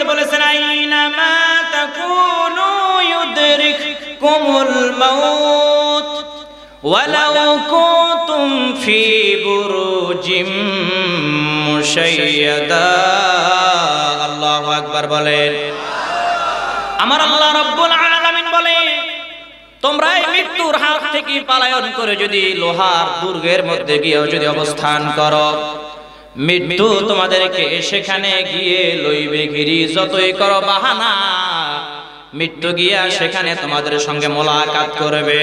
বলেছেন আইনামা তাকুনু ইউদরিকুমুল মাউত ওয়ালাউ কুনতুম ফি বুরুজিম মুশাইয়াদা। আল্লাহু আকবার বলেন। আমার আল্লাহ রাব্বুল আলামিন বলে, তোমরা এই মৃত্যুর হাত থেকে পলায়ন করে যদি লোহার দুর্গের মধ্যে গিয়ে যদি অবস্থান করো, মৃত্যু তোমাদেরকে সেখানে গিয়ে লইবে ঘিরি। যতই করো বাহানা, মৃত্যু গিয়া সেখানে তোমাদের সঙ্গে মোলাকাত করবে।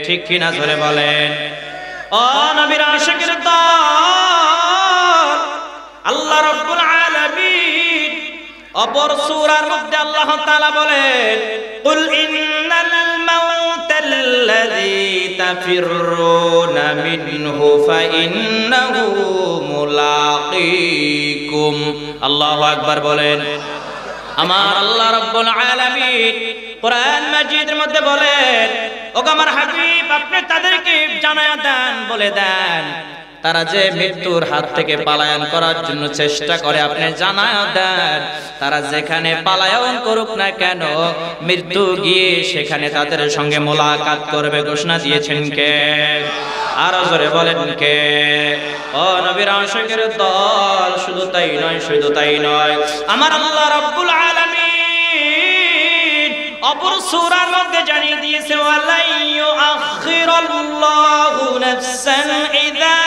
ঠিক কিনা জোরে বলেন। ও নবীর আশিকের দল, আল্লাহ রাব্বুল আলামিন অপর সূরার মধ্যে আল্লাহ তাআলা বলেন, কুল ইন্নাল মাউতাল্লাযী তাফিররুনা মিনহু ফাইন্নাহু মুলাকীকুম। আল্লাহু আকবার বলেন। আমার আল্লাহ রাব্বুল আলামিন কোরআন মাজিদের মধ্যে বলেন, ওগো আমার হাবিব, আপনি তাদেরকে জানায়া দেন, বলে দেন, তারা যে মৃত্যুর হাত থেকে পলায়ন করার জন্য চেষ্টা করে, আপনি জানায়া দেন, তারা যেখানে পলায়ন করুক না কেন, মৃত্যু গিয়ে সেখানে তাদের সঙ্গে মোলাকাত করবে। ঘোষণা দিয়েছেন কে? আরো জোরে বলেন কে? ও নবীর আশিকের দল, শুধু তাই নয়, শুধু তাই নয়, আমার আল্লাহ রাব্বুল আলামিন অপর সূরার মধ্যে জানিয়ে দিয়েছে, ওয়ালা ইউআখিরুল্লাহু নাফসান ইযা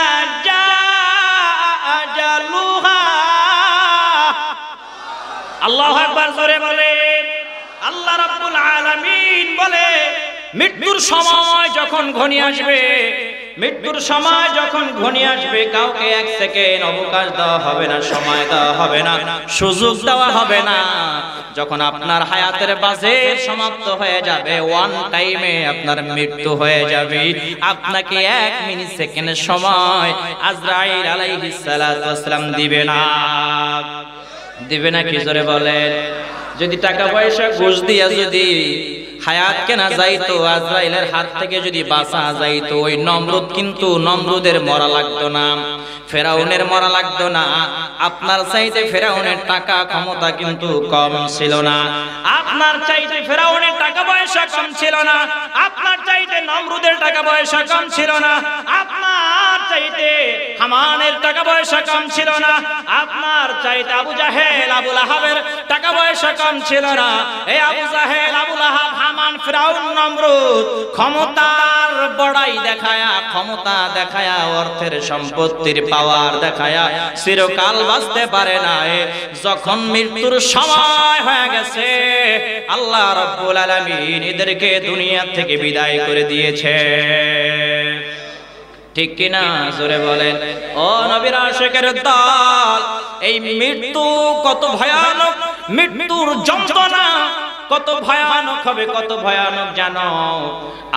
জাআ আজালুহা। আল্লাহু আকবার জোরে বলেন। আল্লাহ রাব্বুল আলামিন বলে, মৃত্যুর সময় যখন ঘনিয়ে আসবে, মৃত্যুর সময় যখন ঘনিয়ে আসবে, কাউকে এক সেকেন্ড অবকাশ দেওয়া হবে না, সময় দেওয়া হবে না, সুযোগ দেওয়া হবে না। যখন আপনার হায়াতের বাজেট সমাপ্ত হয়ে যাবে, ওয়ান টাইমে আপনার মৃত্যু হয়ে যাবে, আপনাকে 1 মিনিট সেকেন্ডের সময় আজরাইল আলাইহিস সালাতু ওয়াস সালাম দিবে না। দিবে না কি জোরে বলেন? যদি টাকা পয়সা ঘুষ দিয়া যদি হায়াত কেনা যাইতো, আজরাইলের হাত থেকে যদি বাঁচা যাইতো, ওই নমরুদ কিন্তু নমরুদের মরা লাগতো না, ফেরাউনের মরা লাগতো না। আপনার চাইতে ফেরাউনের টাকা ক্ষমতা কিন্তু কম ছিল না, আপনার চাইতে ফেরাউনের টাকা পয়সা কম ছিল না, আপনার চাইতে নমরুদের টাকা পয়সা কম ছিল না, আপনার চাইতে হামানের টাকা পয়সা কম ছিল না, আপনার চাইতে আবু জাহেল আবু লাহাবের টাকা পয়সা কম ছিল না। এই আবু জাহেল আবু লাহাব হামান ফিরাউন নমরুদ ক্ষমতার বড়াই দেখায়া, ক্ষমতা দেখায়া, অর্থের সম্পত্তির পাওয়ার দেখায়া চিরকাল বাঁচতে পারে না। যখন মৃত্যুর সময় হয়ে গেছে, আল্লাহ রাব্বুল আলামিন এদেরকে দুনিয়া থেকে বিদায় করে দিয়েছে। ঠিক কিনা জোরে বলেন। ও নবীর আশিকের দল, এই মৃত্যু কত ভয়ানক, মৃত্যুর যন্ত্রণা কত ভয়ানক হবে, কত ভয়ানক জানো?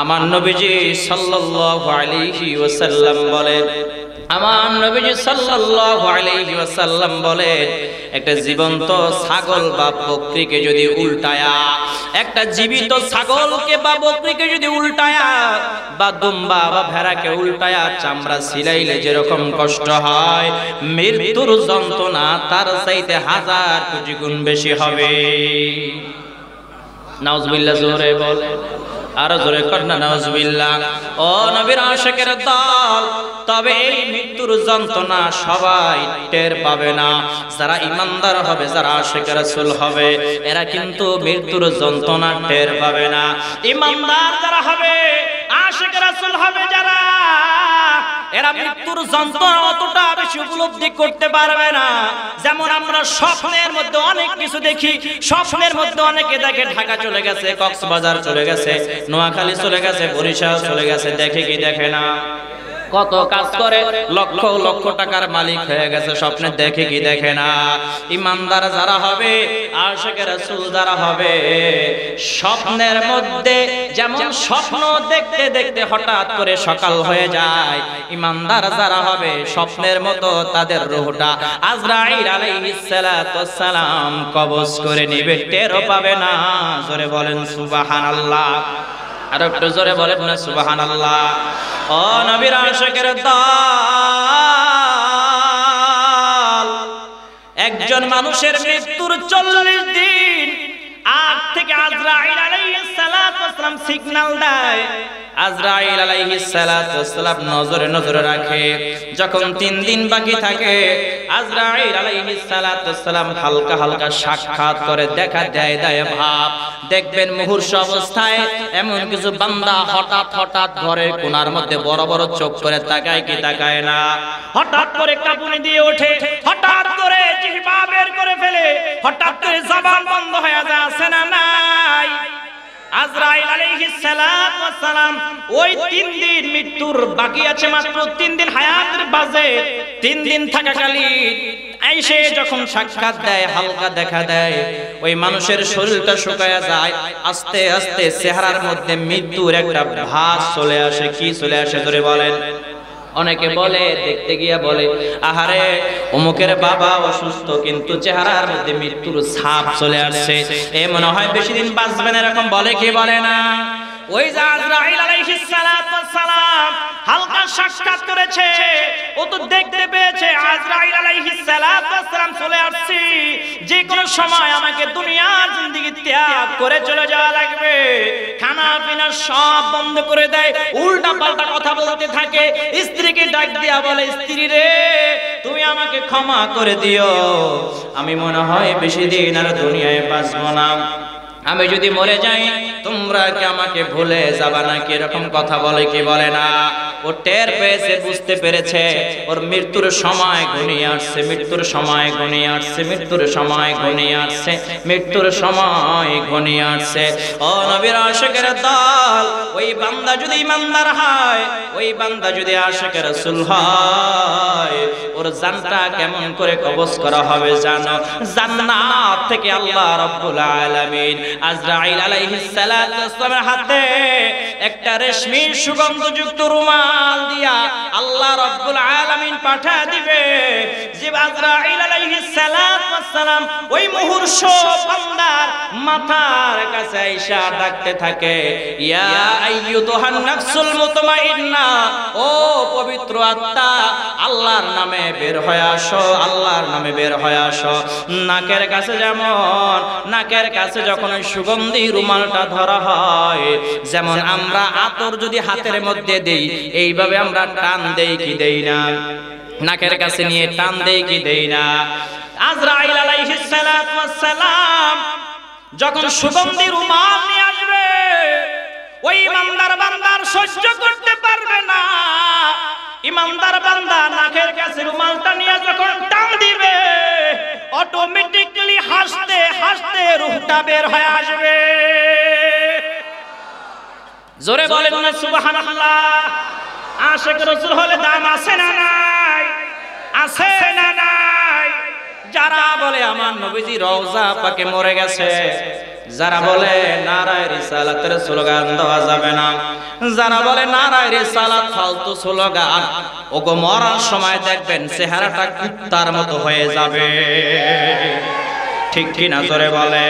আমার নবীজি সাল্লাল্লাহু আলাইহি ওয়াসাল্লাম বলেন, আমার নবীজি সাল্লাল্লাহু আলাইহি ওয়াসাল্লাম বলেন, একটা জীবন্ত ছাগল বা বকরিকে যদি উল্টায়া, একটা জীবিত ছাগলকে বা বকরিকে যদি উল্টায়া, বা দুম্বা বা ভেড়াকে উল্টায়া চামড়া ছিলাইলে যেরকম কষ্ট হয়, মৃত্যুর যন্ত্রণা তার চাইতে 1000 কোটি গুণ বেশি হবে। নাউজুবিল্লাহ জোরে বলে, আরো জোরে কর না নাউজুবিল্লাহ। ও নবীর আশিকের দল, তবে এই মৃত্যুর যন্ত্রণা সবাই টের পাবে না। যারা ইমানদার হবে, যারা আশিক রাসূল হবে, এরা কিন্তু মৃত্যুর যন্ত্রণা টের পাবে না। ইমানদার যারা হবে, আশিক রাসূল হবে যারা, এরা মৃত্যুর যন্ত্রণা অতটা বেশি উপলব্ধি করতে পারবে না। যেমন আমরা স্বপ্নের মধ্যে অনেক কিছু দেখি, স্বপ্নের মধ্যে অনেকে দেখে ঢাকা চলে গেছে, কক্সবাজার চলে গেছে, নোয়াখালী চলে গেছে, বরিশাল চলে গেছে, দেখে কি দেখে না? কত কাজ করে লক্ষ লক্ষ টাকার মালিক হয়ে গেছে, স্বপ্নে দেখে কি দেখে না? ইমানদার যারা হবে, আশিক রাসূল যারা হবে, স্বপ্নের মধ্যে যেমন স্বপ্ন দেখতে দেখতে হঠাৎ করে সকাল হয়ে যায়, ইমানদার যারা হবে স্বপ্নের মতো তাদের রূহটা আজরাইল আলাইহিস সালাতু ওয়াস সালাম কবজ করে নেবে, টেরও পাবে না। জোরে বলেন সুবহানাল্লাহ। আর একটু জোরে বলেন না সুবহানাল্লাহ। ও নবীর আশিকের দল, একজন মানুষের মৃত্যুর 40 দিন আগ থেকে আজরাইল আলাইহিস সালাতু ওয়াস সালাম সিগন্যাল দেয়। আজরাইল আলাইহিস সালাতু ওয়াস সালাম নজরে রাখে। যখন 3 দিন বাকি থাকে, আজরাইল আলাইহিস সালাতু ওয়াস সালাম হালকা হালকা সাক্ষাৎ করে, দেখা দেয় ভাব। দেখবেন মুহূর্ত অবস্থায় এমন কিছু বান্দা হঠাৎ ঘরের কোণার মধ্যে বড় বড় চোখ করে তাকায় কি তাকায় না, হঠাৎ করে কাঁপুনি দিয়ে ওঠে, হঠাৎ করে জিহ্বা বের করে ফেলে, হঠাৎ করে জবান বন্ধ হয়ে যায়, আছে না নাই? আজরাইল আলাইহিস সালাতু ওয়াস সালাম ওই 3 দিন মৃত্যুর বাকি আছে, মাত্র 3 দিন হায়াতের বাজে, 3 দিন থাকাকালীন আইসে যখন সাক্ষাৎ দেয়, হালকা দেখা দেয়, ওই মানুষের শরীরটা শুকায়া যায়, আস্তে আস্তে চেহারার মধ্যে মৃত্যুর একটা ভাস চলে আসে। কি চলে আসে ধরে বলেন? অনেকে বলে, দেখতে গিয়া বলে, আহারে অমুকের বাবা অসুস্থ, কিন্তু চেহারার মধ্যে মৃত্যুর ছাপ চলে আসছে, এ মনে হয় বেশি দিন বাঁচবে না, এরকম বলে কি বলে না? ওই যে আজরাইল আলাইহিস সালাতু ওয়াস সালাম হালকা সাক্ষাৎ করেছে, ও তো দেখতে পেয়েছে আজরাইল আলাইহিস সালাতু ওয়াস সালাম চলে আসছে, যে কোনো সময় আমাকে দুনিয়ার জিন্দেগি ত্যাগ করে চলে যাওয়া লাগবে। খানা পিনা সব বন্ধ করে দেয়, উল্টা পাল্টা কথা বলতে থাকে। স্ত্রীকে ডাক দিয়া বলে, স্ত্রী রে তুমি আমাকে ক্ষমা করে দিও, আমি মনে হয় বেশি দিন আর দুনিয়ায় বাঁচবো না, আমি যদি মরে যাই তোমরা কি আমাকে ভুলে যাবা নাকি? এরকম কথা বলে কি বলে না? ও টের পেয়েছে, বুঝতে পেরেছে ওর মৃত্যুর সময় ঘনিয়ে আসছে, মৃত্যুর সময় ঘনিয়ে আসছে, মৃত্যুর সময় ঘনিয়ে আসছে, মৃত্যুর সময় ঘনিয়ে আসছে। ও নবীর আশিকের দল, ওই বান্দা যদি ইমানদার হয়, ওই বান্দা যদি আশিকের রাসূল হয়, ওর জানটা কেমন করে কবজ করা হবে জানো? জান্নাত থেকে আল্লাহ রাব্বুল আলামিন আজরাইল আলাইহিস সালাতু ওয়াস সালামের হাতে একটা রেশমি সুগন্ধযুক্ত রুমাল দিয়া আল্লাহ রাব্বুল আলামিন পাঠিয়ে দিবে। যে আজরাইল আলাইহিস সালাতু ওয়াস সালাম ওই মুহূর্ত বান্দার মাথার কাছে আইসা ডাকতে থাকে, ইয়া আইয়ুতুহান নাফসুল মুতমাইন্না, ও পবিত্র আত্মা, আল্লাহর নামে বের হয়ে আসো, আল্লাহর নামে বের হয়ে আসো। নাকের কাছে যেমন, নাকের কাছে যখন ওই সুগন্ধি রুমালটা ধরা হয়, যেমন আমরা আতর যদি হাতের মধ্যে দেই, এইভাবে আমরা টান দেই কি দেই না? নাকের কাছে নিয়ে টান দেই কি দেই না? আজরাইল আলাইহিস সালাতু ওয়াস সালাম যখন সুগন্ধি রুমাল নিয়ে আসবে, ওই ইমানদার বান্দার সহ্য করতে পারবে না। ইমানদার বান্দা নাকের কাছে রুমালটা নিয়ে যখন টান দিবে, অটোমেটিক্যালি হাসতে হাসতে রূহটা বের হয়ে আসবে। জোরে বলেন না সুবহানাল্লাহ। আশিক রাসূল হলে দাম আছে না নাই? আছে না নাই? যারা বলে আমার নবীজি রওজা পাকে মরে গেছে, যারা বলে নারায়ে রিসালাতের স্লোগান দেওয়া যাবে না, যারা বলে নারায়ে রিসালাত ফালতু স্লোগান, ওগো মরার সময় দেখবেন চেহারাটা কুত্তার মতো হয়ে যাবে। ঠিক কি না? জোরে বলে।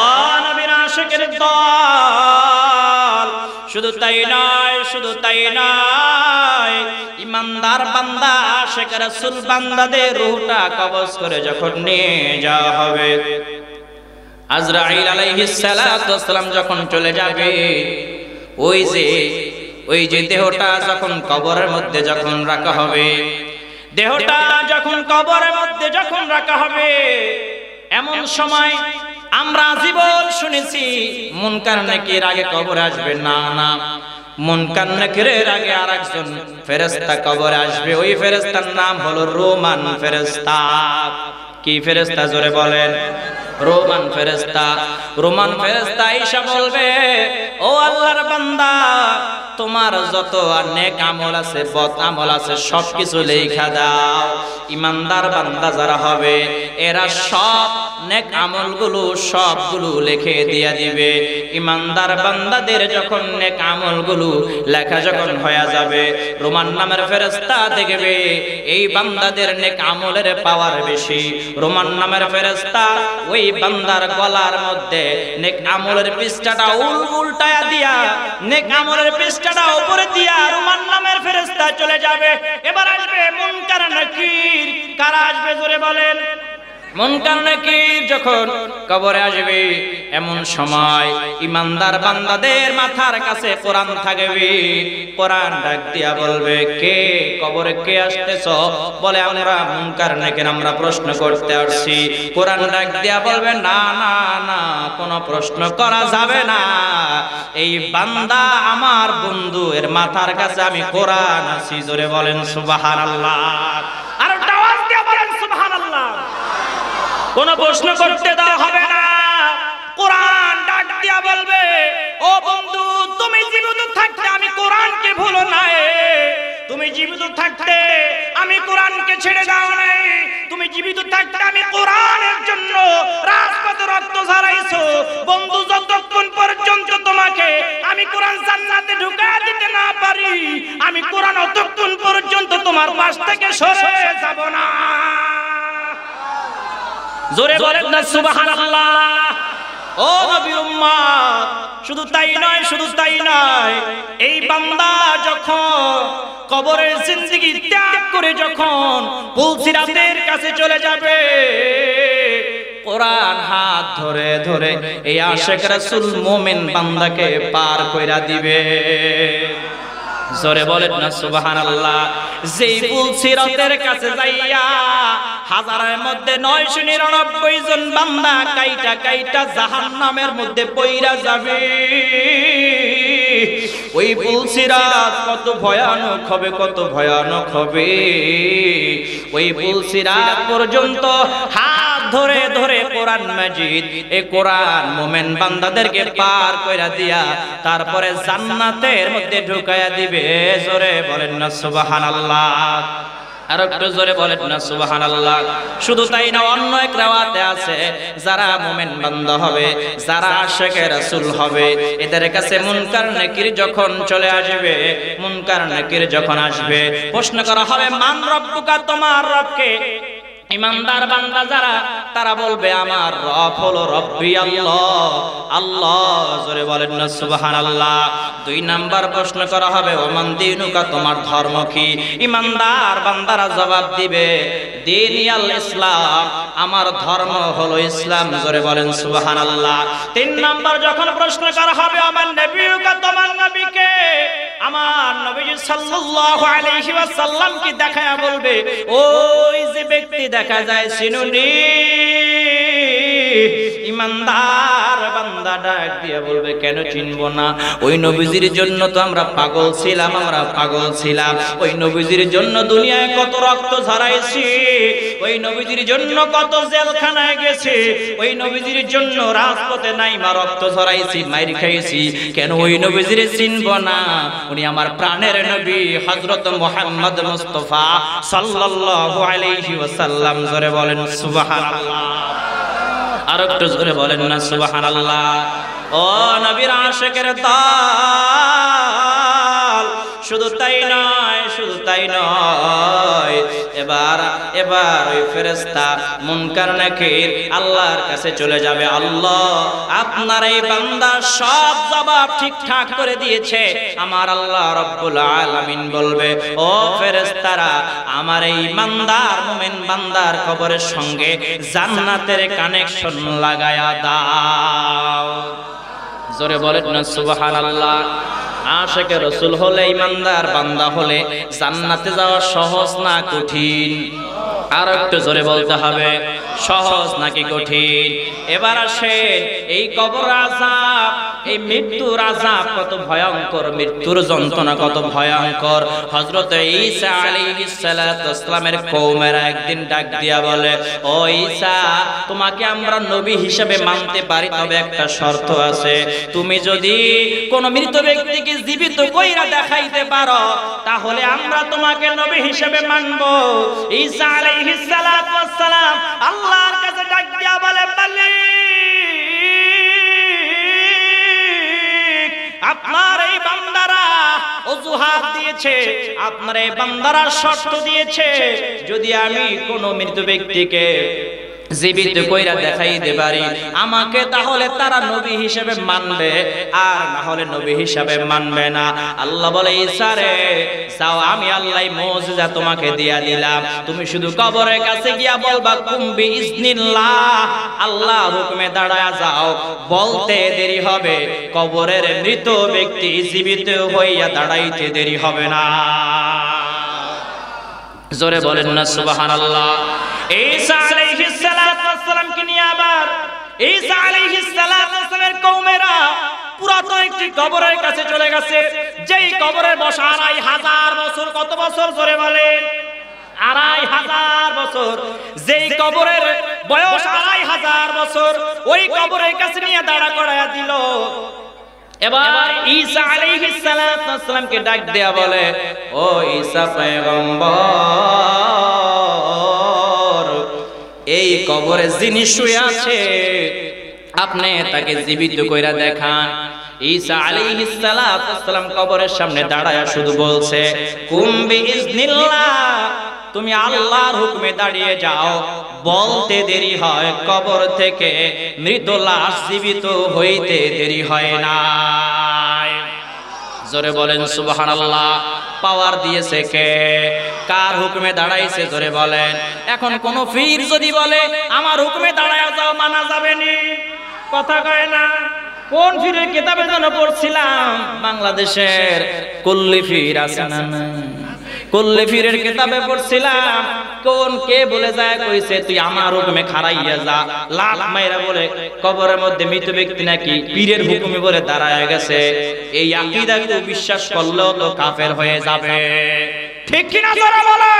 ও নবীর আশিকের দল, শুধু তাই নয়, শুধু তাই নয়, ইমানদার বান্দা আশিক রাসূল বান্দাদের রূহটা কবজ করে যখন নিয়ে যাওয়া হবে, আজরাইল আলাইহিস সালাতু ওয়াস সালাম যখন চলে যাবে, ওই যে দেহটা যখন কবরের মধ্যে যখন রাখা হবে, দেহটা যখন কবরের মধ্যে যখন রাখা হবে, এমন সময় আমরা জীবন শুনেছি মুনকার নাকির আগে কবরে আসবে না, না, মুনকার নাকিরের আগে আরেকজন ফেরেশতা কবরে আসবে। ওই ফেরেশতার নাম হলো রোমান ফেরেশতা। কি ফেরেশতা? জোরে বলেন। রোমান ফেরেশতা। রোমান ফেরেশতা আয়েশা বলবে, ও আল্লাহর বান্দা, তোমার যত নেক আমল আছে, বদ আমল আছে, সবকিছু লেখা দাও। ইমানদার বান্দা যারা হবে, এরা সব নেক আমলগুলো সবগুলো লিখে দিয়ে দিবে। ইমানদার বান্দাদের যখন নেক আমলগুলো লেখা যখন হয়ে যাবে, রোমান নামের ফেরেশতা দেখবে এই বান্দাদের নেক আমলের পাওয়ার বেশি। রোমান নামের ফেরেশতা ওই বান্দার গলার মধ্যে নেক আমলের পৃষ্ঠাটা উল্টায়া দিয়া, নেক আমলের পৃষ্ঠাটা উপরে দিয়া রোমান নামের ফেরেশতা চলে যাবে। এবার আসবে মুনকার নাকির। কারা আসবে? জোরে বলেন। মুনকার নাকির যখন কবরে আসবে এমন সময় ইমানদার বান্দাদের মাথার কাছে কোরআন থাকবে। কোরআন ডাক দিয়া বলবে, কে কবরে কে আসতেছ? বলে আমরা মুনকার নাকির আমরা প্রশ্ন করতে আসছি। কোরআন ডাক দিয়া বলবে, না না না, কোনো প্রশ্ন করা যাবে না, এই বান্দা আমার বন্ধু, এর মাথার কাছে আমি কোরআন আছি। জোরে বলেন সুবহানাল্লাহ। আর আওয়াজ দিয়া বলেন সুবহানাল্লাহ। কোন প্রশ্ন করতে দেওয়া হবে না। কোরআন ডাক দিয়া বলবে, ও বন্ধু, তুমি জীবিত থাকতে আমি কোরআনকে ভুলো নাই, তুমি জীবিত থাকতে আমি কোরআনকে ছেড়ে দাও নাই, তুমি জীবিত থাকতে আমি কোরআনের জন্য রাজপথে রক্ত ঝরাইছো। বন্ধু, যতক্ষণ পর্যন্ত তোমাকে আমি কোরআন জান্নাতে ঢুকায় দিতে না পারি, আমি কোরআন ততক্ষণ পর্যন্ত তোমার পাশ থেকে সরে যাব না। জোরে বলেন না সুবহানাল্লাহ। ও নবীর উম্মত, শুধু তাই নয়, শুধু তাই নয়, এই বান্দা যখন কবরের জিন্দেগি ত্যাগ করে যখন পুলসিরাতের কাছে চলে যাবে, কোরআন হাত ধরে ধরে এই আশিক রাসূল মুমিন বান্দাকে পার কইরা দিবে। জোরে বলেন না সুবহানাল্লাহ। যেই পুলসিরাতের কাছে যাইয়া হাজারের মধ্যে 999 জন বান্দা কাইটা কাইটা জাহান্নামের মধ্যে পইরা যাবে। ওই পুলসিরাত কত ভয়ানক হবে, কত ভয়ানক হবে। ওই পুলসিরাত পর্যন্ত হাত ধরে ধরে কোরআন মাজিদ, এই কোরআন মুমিন বান্দাদেরকে পার কইরা দিয়া তারপরে জান্নাতের মধ্যে ঢুকায়া দিবে। জোরে বলেন না সুবহানাল্লাহ। আর একটু জোরে বলেন না সুবহানাল্লাহ। শুধু তাই না, অন্য এক রাওয়াতে আছে, যারা মুমিন বান্দা হবে, যারা আশিকে রাসূল হবে, এদের কাছে মুনকার নাকির যখন চলে আসবে, মুনকার নাকির যখন আসবে, প্রশ্ন করা হবে, মান রব্বুকা, তোমার রবকে? ইমানদার বান্দা যারা, তারা বলবে, আমার রব হলো রব্বি আল্লাহ, আল্লাহ। জোরে বলেন না সুবহানাল্লাহ। 2 নাম্বার প্রশ্ন করা হবে, ওমান দীনুকা, তোমার ধর্ম কি? ইমানদার বান্দারা জবাব দিবে, দীনি আল ইসলাম, আমার ধর্ম হলো ইসলাম। জোরে বলেন সুবহানাল্লাহ। 3 নাম্বার যখন প্রশ্ন করা হবে, ওমান নবিয়ুকা, তোমার নবীকে? আমার নবী সাল্লাল্লাহু আলাইহি ওয়াসাল্লাম কি দেখায়া বলবে, ওই যে ব্যক্তি দেখা যায় চিনুনি? ইমানদার বান্দা ডাক দিয়ে বলবে, কেন চিনবো না? ওই নবীজির জন্য তো আমরা পাগল ছিলাম, আমরা পাগল ছিলাম। ওই নবীজির জন্য দুনিয়ায় কত রক্ত ঝরাইছি, ওই নবীজির জন্য কত জেলখানায় গেছি, ওই নবীজির জন্য রাজপথে নাইমা রক্ত ঝরাইছি, মাইর খাইছি। কেন ওই নবীজির চিনবো না? উনি আমার প্রাণের নবী হযরত মুহাম্মদ মুস্তাফা সাল্লাল্লাহু আলাইহি ওয়াসাল্লাম। জোরে বলেন সুবহানাল্লাহ। আর একটু জোরে বলেন না সুবহানাল্লাহ। ও নবীর আশিকের দল, শুধু তাই নয়, শুধু তাই নয়, এবার ওই ফেরেশতা মুনকার নাকির আল্লাহর কাছে চলে যাবে, আল্লাহ, আপনার এই বান্দা সব জবাব ঠিকঠাক করে দিয়েছে। আমার আল্লাহ রব্বুল আলামিন বলবে, ও ফেরেশতারা, আমার এই বান্দার, মুমিন বান্দার কবরের সঙ্গে জান্নাতের কানেকশন লাগায়া দাও। জোরে বলেন না সুবহানাল্লাহ। আশিকে রাসূল হলে, ইমানদার বান্দা হলে জান্নাতে যাওয়া সহজ না কঠিন? আর একটু জোরে বলতে হবে, সহজ নাকি কঠিন? এবার আসেন, এই কবর আযাব, এই মৃত্যুর আযাব কত ভয়ঙ্কর, মৃত্যুর যন্ত্রণা কত ভয়ঙ্কর। হযরত ঈসা আলাইহিস সালাতু ওয়াসসালামের কওমেরা একদিন ডাক দিয়া বলে, ও ঈসা, তোমাকে আমরা নবী হিসেবে মানতে পারি, তবে একটা শর্ত আছে, তুমি যদি কোন মৃত ব্যক্তিকে জীবিত কইরা দেখাইতে পারো, তাহলে আমরা তোমাকে নবী হিসেবে মানব। ঈসা আলাইহিস সালাতু ওয়াসসালাম আল্লাহর কাছে ডাক দিয়া বলে, আপনার এই বান্দারা অজুহাত দিয়েছে, আপনার এই বান্দারা শর্ত দিয়েছে, যদি আমি কোন মৃত ব্যক্তিকে জীবিত কইরা দেখাইতে পারি, আমাকে তাহলে তারা নবী হিসেবে মানবে, আর না হলে নবী হিসেবে মানবে না। আল্লাহ বলে ঈসা রে যাও, আমি আল্লাহ মুজিজা তোমাকে দিয়া দিলাম, তুমি শুধু কবরের কাছে গিয়া বলবা কুম বিইজনিল্লাহ, আল্লাহর হুকুমে দাঁড়ায়া যাও। বলতে দেরি হবে, কবরের মৃত ব্যক্তি জীবিত হইয়া দাঁড়াইতে দেরি হবে না। জোরে বলেন না সুবহানাল্লাহ। ঈসা আলাইহিস সালাতু ওয়াস সালামকে নিয়ে আবার ঈসা আলাইহিস সালাতু ওয়াস সালামের কওমেরা পুরাতন একটি কবরের কাছে চলে গেছে, যেই কবরে বসা ২৫০০ বছর। কত বছর জোরে বলেন? ২৫০০ বছর। যেই কবরের বয়স ২৫০০ বছর, ওই কবরের কাছে নিয়ে দাঁড়া করায়া দিল। এবার ঈসা আলাইহিস সালাতু ওয়াস সালামকে ডাক দেয়া বলে, ও ঈসা পয়গম্বর, এই কবরে যিনি শুয়ে আছে আপনি তাকে জীবিত কইরা দেখান। ঈসা আলাইহিস সালাতু ওয়াস সালাম কবরের সামনে দাঁড়ায়া শুধু বলছে কুম বিইজনিল্লাহ, তুমি আল্লাহর হুকুমে দাঁড়িয়ে যাও। বলতে দেরি হয়, কবর থেকে মৃত লাশ জীবিত হইতে দেরি হয় না। জোরে বলেন সুবহানাল্লাহ। পাওয়ার দিয়েছে কে? কার হুকুমে দাঁড়াইছে? জোরে বলেন। এখন কোন পীর যদি বলে আমার হুকুমে দাঁড়ায়া যাও, মানা যাবে নি? কথা কয় না। কোন পীরের কিতাবে যেন পড়ছিলাম, বাংলাদেশের কুল্লি পীর আছে না? কুল্লি পীরের কিতাবে পড়ছিলাম, কোন কে বলে যায় কইছে তুই আমার হুকুমে খাড়াইয়া যা। লাল মাইরা বলে কবরের মধ্যে মৃত ব্যক্তি নাকি পীরের হুকুমে বলে দাঁড়ায় গেছে। এই আকীদাকে বিশ্বাস করলেও তো কাফের হয়ে যাবে, ঠিক কি না? যারা বলে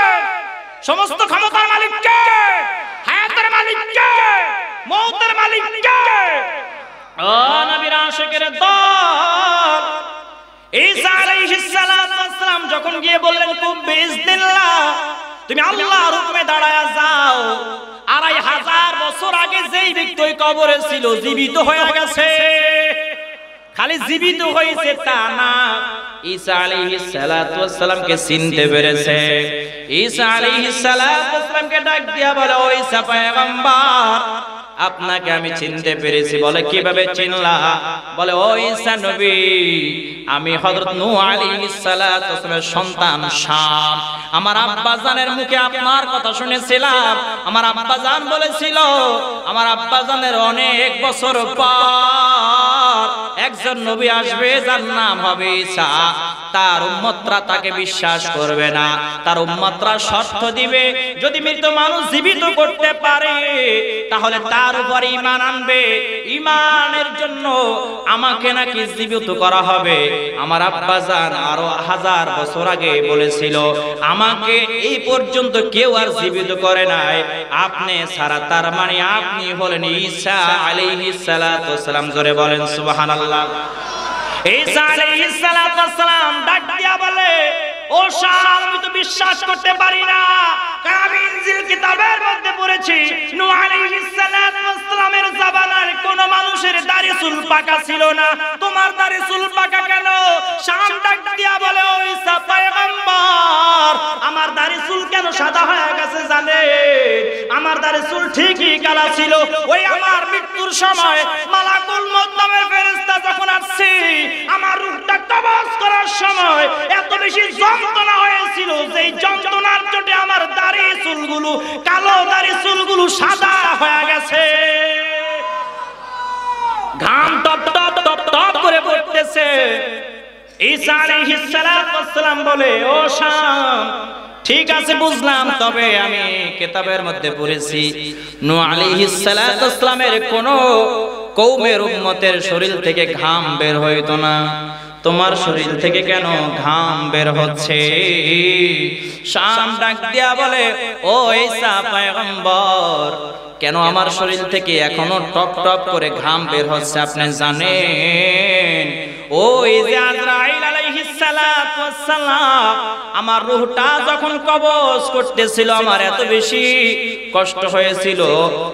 সমস্ত ক্ষমতার মালিক কে? হায়াতের মালিক কে? মওতের মালিক কে? ও নবীর আশিকের দল, ঈসা আলাইহিস সালাতু ওয়াস সালাম যখন গিয়ে বললেন কুম বিইজনিল্লাহ, তুমি আল্লাহর হুকুমে দাঁড়ায়া যাও। ২৫০০ বছর আগে যেই ব্যক্তি ওই কবরে ছিল জীবিত হয়ে গেছে। খালি জীবিত হয়েছে তা না, ঈসা আলাইহিস সালাতু ওয়াস সালামকে চিনতে পেরেছে। ঈসা আলাইহিস সালাতু ওয়াস সালামকে ডাক দিয়া বলে, ও ঈসা পয়গম্বর, আপনাকে আমি চিনতে পেরেছি। বলে কিভাবে চিনলা? বলে ও ঈসা নবী, আমি হযরত নূহ আলাইহিস সালাতু ওয়াস সালামের সন্তান শাম। আমার আব্বা জানের মুখে আপনার কথা শুনেছিলাম। আমার আব্বা জান বলেছিল আমার আব্বা জানের অনেক বছর পর একজন নবী আসবে যার নাম হবে ঈসা। তার উম্মতরা তাকে বিশ্বাস করবে না, তার উম্মতরা শর্ত দিবে যদি মৃত মানুষ জীবিত করতে পারে তাহলে তার উপর ঈমান আনবে। ঈমানের জন্য আমাকে নাকি জীবিত করা হবে। আমার আব্বা জান আরো 1000 বছর আগে বলেছিল, আমাকে এই পর্যন্ত কেউ আর জীবিত করে নাই আপনি ছাড়া। তার মানে আপনি হলেন ঈসা আলাইহিস সালাতু ওয়াস সালাম। জোরে বলেন সুবহানাল্লাহ। ঈসা আলাইহিস সালাতু ওয়াস সালাম ডাক দিয়া বলে, ও শাম, আমি তো বিশ্বাস করতে পারি না, কারণ আমি ইনজিল কিতাবের মধ্যে পড়েছি নূহ আলাইহিস সালাতু ওয়াস সালামের জামানার কোন মানুষের দাড়ি চুল পাকা ছিল না, তোমার দাড়ি চুল পাকা কেন? শাম ডাক দিয়া বলে, ও ঈসা পয়গম্বর, আমার দাড়ি চুল কেন সাদা হয়ে গেছে জানে? আমার দাড়ি চুল ঠিকই কালা ছিল। ওই আমার মৃত্যুর সময় মালাকুল মউত নামের ফেরেশতা যখন আসছে আমার রূহটা কবজ করার সময় এত বেশি যন্ত্রণা হয়েছিল, যেই যন্ত্রণার চোটে আমার দাড়ি চুলগুলো, কালো দাড়ি চুলগুলো সাদা হয়ে গেছে। ঘাম টপ টপ টপ টপ করে পড়তেছে। ঈসা আলাইহিস সালাতু ওয়াস সালাম বলে, ও শাম, ঠিক আছে বুঝলাম, তবে আমি কিতাবের মধ্যে পড়েছি নূহ আলাইহিস সালাতু ওয়াস সালামের কোন কওমের উম্মতের শরীর থেকে ঘাম বের হইতো না, তোমার শরীর থেকে কেন ঘাম বের হচ্ছে? শাম ডাক দিয়া বলে, ও ঈসা পয়গম্বর, কেন আমার শরীর থেকে এখনো টপ টপ করে ঘাম বের হচ্ছে আপনি জানেন? ওই যে আজরাইল আলাইহিস সালাতু ওয়াস সালাম আমার রূহটা যখন কবজ করতেছিল আমার এত বেশি কষ্ট হয়েছিল,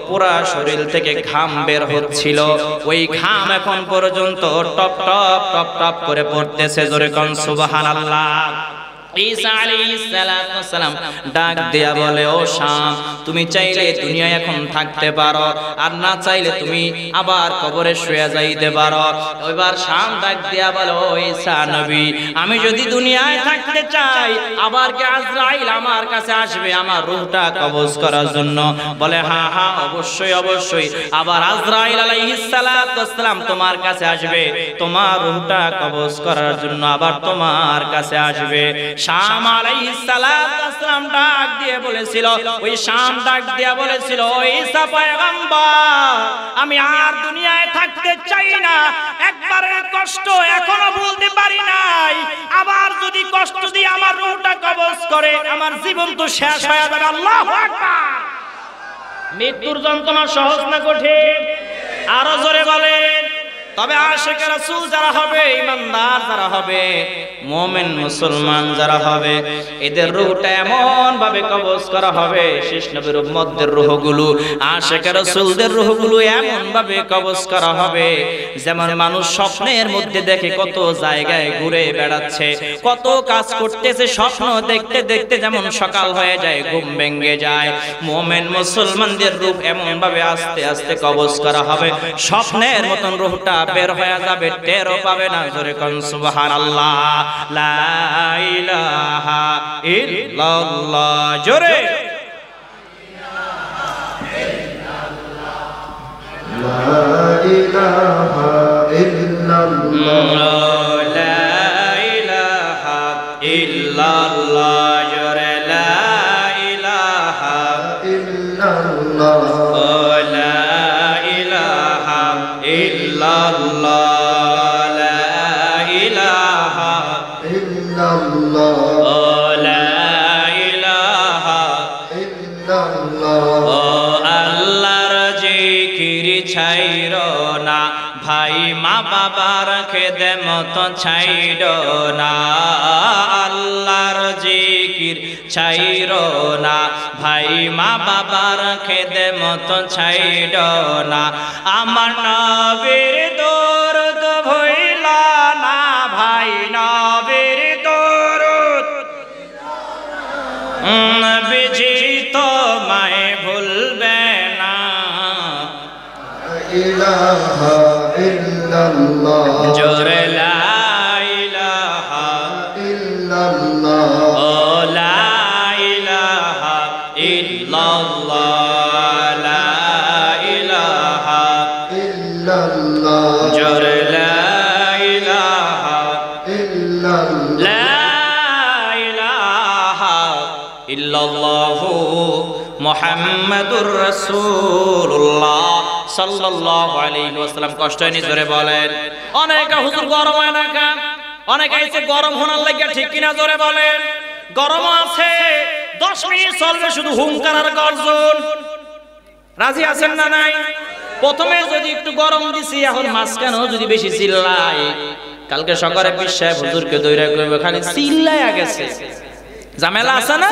পুরা শরীর থেকে ঘাম বের হচ্ছিল। ওই ঘাম এখন পর্যন্ত টপ টপ টপ টপ করে পড়তেছে। জোরে কোন সুবহানাল্লাহ। ঈসা আলাইহিস সালাম ডাক দেয়া বলে, ও শাম, তুমি চাইলে দুনিয়ায় এখন থাকতে পারো, আর না চাইলে তুমি আবার কবরে শুয়ে যাইতে পারো। এবার শাম ডাক দেয়া বলে, ও ঈসা নবী, আমি যদি দুনিয়ায় থাকতে চাই, আবার কি আজরাইল আমার কাছে আসবে আমার রূহটা কবজ করার জন্য? বলে, হ্যাঁ হ্যাঁ, অবশ্যই অবশ্যই। আবার আজরাইল আলাইহিস সালাম তোমার কাছে আসবে, তোমার রূহটা কবজ করার জন্য আবার তোমার কাছে আসবে। শাম আলাইহিস সালাম ডাক দিয়ে বলেছিল, ওই শাম ডাক দিয়ে বলেছিল, ও ঈসা পয়গম্বর, আমি আর দুনিয়ায় থাকতে চাই না, একবারের কষ্ট এখনো ভুলতে পারি নাই, আবার যদি কষ্ট দিয়ে আমার রূহটা কবজ করে আমার জীবন তো শেষ হয়ে যাবে। আল্লাহু আকবার। মৃত্যুর যন্ত্রণা সহজ না কঠিন? আরো জোরে বলেন। তবে আশিক রাসূল যারা হবে, ইমানদার যারা হবে, মুমিন মুসলমান যারা হবে, এদের রূহটা এমন ভাবে কবজ করা হবে, শেষ নবীর উম্মতদের রূহগুলো, আশিক রাসূলদের রূহগুলো এমন ভাবে কবজ করা হবে যেমন মানুষ স্বপ্নের মধ্যে দেখে কত জায়গায় ঘুরে বেড়াচ্ছে, কত কাজ করতেছে, স্বপ্ন দেখতে দেখতে যেমন সকাল হয়ে যায়, ঘুম ভেঙে যায়, মুমিন মুসলমানদের রূহ এমন ভাবে আস্তে আস্তে কবজ করা হবে, স্বপ্নের মতন রূহটা বের হয়ে যাবে, টেরও পাবে না। জোরে কোন সুবহানাল্লাহ। লা ইলাহা ইল্লাল্লাহ। জোরে লা ইলাহা ইল্লাল্লাহ। লা ইলাহা ইল্লাল্লাহ। জোরে লা ইলাহা ইল্লাল্লাহ। লা ইলাহা ইল্লাল্লাহ। ছাইরো না ভাই, মা বাবার খেদমত ছাইরো না, আল্লাহর জিকির ছাইরো না ভাই, মা বাবার খেদমত ছাইরো না, আমার নবীর দরুদ ভুইলা না ভাই, নবীর দরুদ নবীজি তোমায় ভুলবে না। ইলাহা ইল্লাল্লাহ। জোরে লা ইলাহা ইল্লাল্লাহ। ও লা ইলাহা ইল্লাল্লাহ। লা ইলাহা ইল্লাল্লাহ। জোরে লা ইলাহা ইল্লাল্লাহ। লা ইলাহা ইল্লাল্লাহু মুহাম্মাদুর রাসূলুল্লাহ সাল্লাল্লাহু আলাইহি ওয়াসাল্লাম। কষ্ট হয়নি? জোরে বলেন। অনেকে হুজুর গরম হয় না কেন? অনেকে এসে গরম হওয়ার লাগে, ঠিক কিনা? জোরে বলেন। গরম আছে, 10 মিনিট চলবে শুধু হুঙ্কার আর গর্জন। রাজি আছেন না নাই? প্রথমে যদি একটু গরম দিছি, এখন মাঝখানেও যদি বেশি চিল্লাই, কালকে সকালে বিশ্বাস হুজুরকে দইরা কইবে খালি চিল্লায়া গেছে। ঝামেলা আছে না?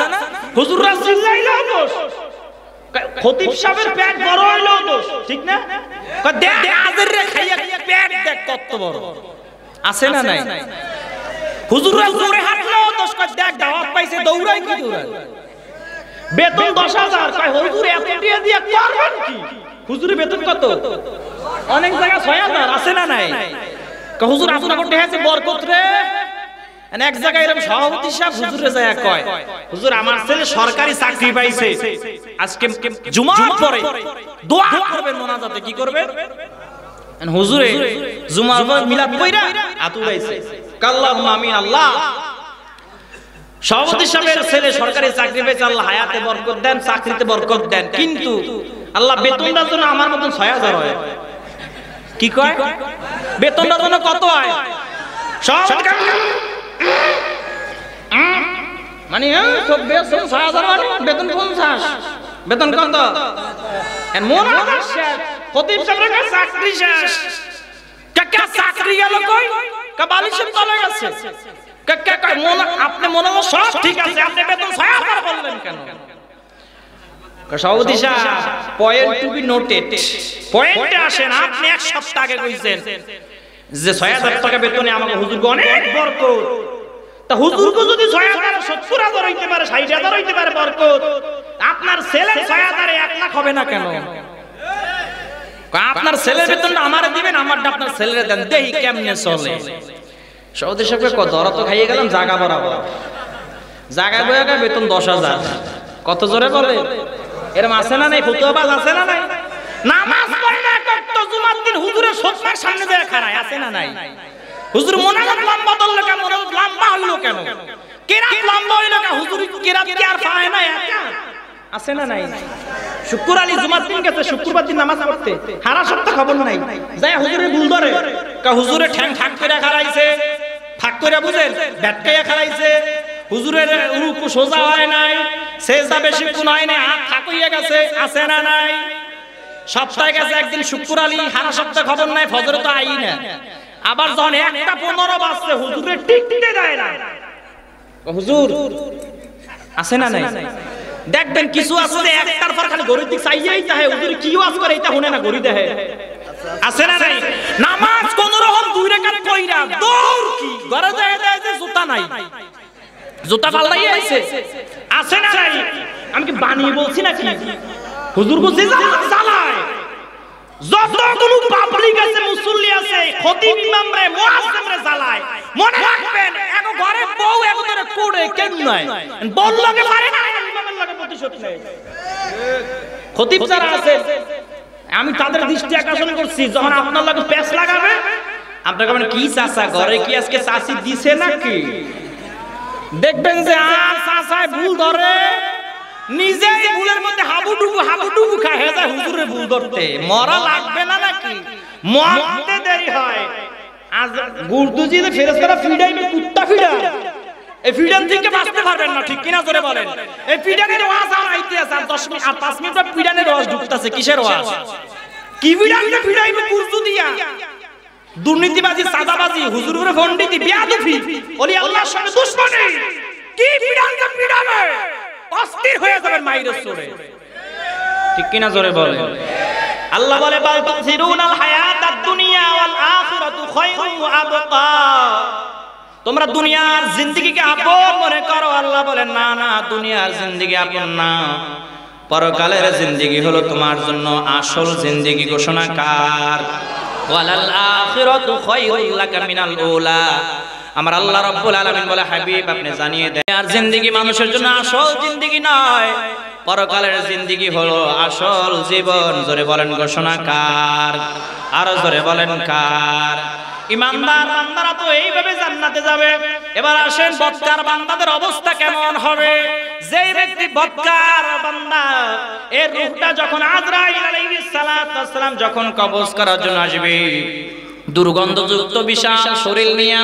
হুজুররা চিল্লাইলো দোষ, খতিব সাহেবের পেট বড় হইলো দোষ, ঠিক না? দেখ আজের রে খাইয়া পেট দেখ কত বড়, আছে না নাই? হুজুররা জোরে হাঁটলো দোষ, দেখ দাওয়াত পাইছে দৌড়াই কি দৌড়াই। বেতন 10,000, কয় হুজুর এত দিয়ে দিয়ে করবেন কি? হুজুরের বেতন কত? অনেক জায়গা 6,000, আছে না নাই? কয় হুজুর আপনাকে টেহাছে বরকত রে। এক জায়গায় এরকম সভাপতি সাহেব হুজুরে যায় কয়, হুজুর আমার ছেলে সরকারি চাকরি পাইছে, আজকে জুমার পরে দোয়া করবেন মোনাজাতে। কি করবে? হুজুরে জুমার পর মিলাদ কইরা আতুরাইছে, আল্লাহুম্মা আমিন। আল্লাহ, সভাপতি সাহেবের ছেলে সরকারি চাকরি পেয়েছে, আল্লাহ হায়াতে বরকত দেন, চাকরিতে বরকত দেন, কিন্তু আল্লাহ বেতনটার জন্য আমার মতন 6,000 হয়। কি কয়? বেতনটার জন্য কত হয়? সভাপতি মানে 6,000 মানে বেতন 50, বেতন কত? মোনাজাত শেষ, খতিব সাহেবের কাছে চাকরি শেষ। কাকা চাকরি গেল কই? কাবালিশের তলে গেছে। কাকা আপনি মনে হয় সব ঠিক আছে, আপনি বেতন 6,000 বললেন কেন? সভাপতি সাহেব, পয়েন্ট টু বি নোটেড, পয়েন্টে আসেন। আপনি এক সপ্তাহ আগে কইছেন যে 6,000 টাকা বেতনে আমাকে হুজুর অনেক বরকত, তা হুজুরকে যদি 6,70,000 হইতে পারে, 60,000 হইতে পারে বরকত, আপনার ছেলের 6,000 1 লাখ হবে না কেন? আপনার ছেলের বেতনটা আমারে দিবেন, আমারটা আপনার ছেলের দেন, দেই কেমনে চলে। সৌদি সাহেবকে কত দরা তো খাইয়ে গেলাম জায়গা বরাবর, জায়গা বয়াগা বেতন 10,000। কত জোরে বলে? এরকম আছে না নাই? ফতুয়াবাজ আছে না নাই? নামাজ পড়ে না কত জুমার দিন হুজুরের সোফার সামনে দিয়ে খাড়ায়, আছে না নাই? হুজুর মোনাজাত লম্বা ধরলো কেন? মোনাজাত লম্বা হইলো কেন? কেরাত লম্বা হইলো কেন? হুজুর কেরাত কি আর পায় না একা? আছে না নাই? শুক্র আলী জুমার দিন গেছে শুক্রবার দিন নামাজ পড়তে, সারা সপ্তাহ খবর নাই, যায় হুজুরের ভুল ধরে কা হুজুরে ঠ্যাং ঠাক করে খাড়াইছে, ঠাক করে বুঝেন ব্যাটকাইয়া খাড়াইছে, হুজুরের রুকু সোজা হয় নাই, সেজদা বেশি কোন হয় নাই, হাত ঠাক হইয়া গেছে, আছে না নাই? সপ্তাহে গেছে একদিন শুক্র আলী, সারা সপ্তাহ খবর নাই, ফজরে তো আই না। আবার যখন 1:15 বাজছে হুজুরে টিকতে দেয় না, হুজুর আছে না নাই? দেখবেন কিছু আছে যে একটার পর খালি গরিব দিক চাইয়াই তাহে, হুজুর কি ওয়াজ করে এটা শুনে না, গরি দেহে, আছে না নাই? নামাজ কোন রকম 2 রাকাত কইরা দৌড় কি ঘরে যায় যায় যে জুতা নাই, জুতা পাল্টাই আইছে, আছে না নাই? আমি কি বানিয়ে বলছি নাকি? হুজুর কো যে জ্বালায় যতগুলো পাবলিক আছে, মুসল্লি আছে, খতিব ইমাম রে মুয়াজ্জিম রে জ্বালায়, মনে রাখবেন এগো ঘরে বউ এগো ধরে কোড়ে কেন নাই, বল লাগে পারে না, ইমামের লাগে প্রতিশোধ নেই। খতিব যারা আছে আমি তাদের দৃষ্টি আকর্ষণ করছি, যখন আপনার লাগে পেছ লাগাবে আপনাকে বলেন কি চাচা ঘরে কি আজকে চাচি দিছে নাকি, দেখবেন যে চাচায় ভুল ধরে, নিজেই ভুলের মধ্যে হাবুডুবু খায়, হে যায় হুজুরের ভুল ধরতে, মরা লাগবে না নাকি? মরতে দেরি হয়। আজ গুরদুজিতে ফেরেশতারা ফিডাইবে, কুত্তা ফিডা, এই ফিডান থেকে বাঁচতে পারবেন না, ঠিক কিনা জোরে বলেন? এই ফিডানের ওয়াজ আর আইতে আছে, আর 10 মিনিট আর 5 মিনিট পর ফিডানের ওয়াজ ঢুকতাছে, কিসের ওয়াজ? কি ফিডানটা ফিডাইবে গুরদুজিয়া, দুর্নীতিবাজি, সাদাবাজি, হুজুরের ফন্ডিতি, বেয়াদবি, ওলি আল্লাহর সঙ্গে দুশমনি, কি ফিডানটা ফিডাবে অস্থির হয়ে যাবেন মাইরের চোরে, ঠিক কিনা জোরে বলেন? আল্লাহ বলে বাল তুসিরুনাল হায়াতাদ দুনিয়া ওয়াল আখিরাতু খায়রুন ওয়া আবকা, তোমরা দুনিয়ার জিন্দেগিকে আপন মনে করো, আল্লাহ বলেন না না, দুনিয়ার জিন্দেগি আপন না, পরকালের জিন্দেগি হলো তোমার জন্য আসল জিন্দেগি। ঘোষণা কার? ওয়ালাল আখিরাতু খায়রুল লাকা মিনাল উলা, আমার আল্লাহ রাব্বুল আলামিন বলে হাবিব আপনি জানিয়ে দেন, আর জিন্দেগি মানুষের জন্য আসল জিন্দেগি নয়, পরকালের জিন্দেগি হলো আসল জীবন। জোরে বলেন ঘোষণা কার? আরো জোরে বলেন কার? ইমানদার বান্দারা তো এইভাবে জান্নাতে যাবে। এবার আসেন বদকার বান্দাদের অবস্থা কেমন হবে? যেই ব্যক্তি বদকার বান্দা, এর রূহটা যখন আজরাইল আলাইহিস সালাম যখন কবজ করার জন্য আসবে, দুর্গন্ধযুক্ত বিশাল শরীর নিয়ে,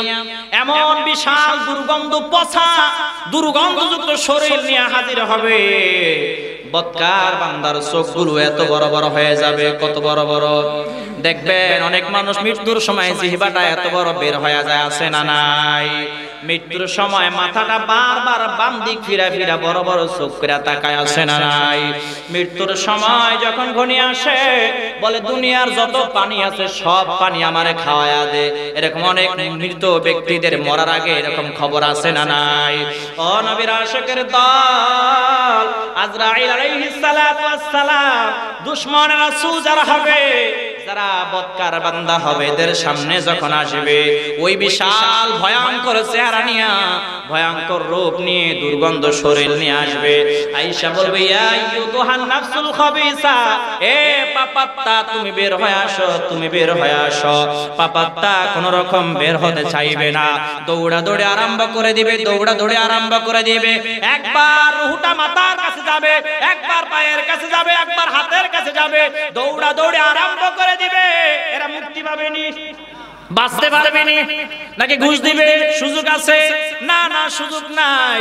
এমন বিশাল দুর্গন্ধ পচা দুর্গন্ধযুক্ত শরীর নিয়ে হাজির হবে। বদকার বান্দার চোখগুলো এত বড় বড় হয়ে যাবে, কত বড় বড় দেখবেন। অনেক মানুষ মৃত্যুর সময় জিহ্বাটা এত বড় বের হয়ে যায়, আছে না নাই? মৃত্যুর সময় মাথাটা বারবার বাম দিক ফিরা ফিরা বড় বড় চোখ করে তাকায়, আছে না নাই? মৃত্যুর সময় যখন ঘনিয়ে আসে বলে দুনিয়ার যত পানি আছে সব পানি আমারে খাওয়ায়া দে। এরকম অনেক মৃত ব্যক্তিদের মরার আগে এরকম খবর, আছে না নাই? ও নবীর আশিকের দল, আজরাইল আলাইহিস সালাতু ওয়াস সালাম দুশমন রাসূল যারা হবে, যারা বদকার বান্দা হবে, এদের সামনে যখন আসবে ওই বিশাল ভয়ঙ্কর চেহারা নিয়ে, ভয়ঙ্কর রূপ নিয়ে, দুর্গন্ধ শরীর নিয়ে আসবে। আয়েশা বলবে ইয়া আইয়ুহান নাফসুল খাবিসা, এ পাপাত্তা তুমি বের হয়ে আসো, তুমি বের হয়ে আসো। পাপাত্তা কোন রকম বের হতে চাইবে না, দৌড়া দৌড়ে আরম্ভ করে দিবে, দৌড়া দৌড়ে আরম্ভ করে দিবে। একবার রুহটা মাথার কাছে যাবে, একবার পায়ের কাছে যাবে, একবার হাতের কাছে যাবে, দৌড়া দৌড়ে আরম্ভ করে দিবে। এরা মুক্তি পাবে নি, বাঁচতে পারবে নি, নাকি ঘুষ দিবে? সুযোগ আছে? না না, সুযোগ নাই।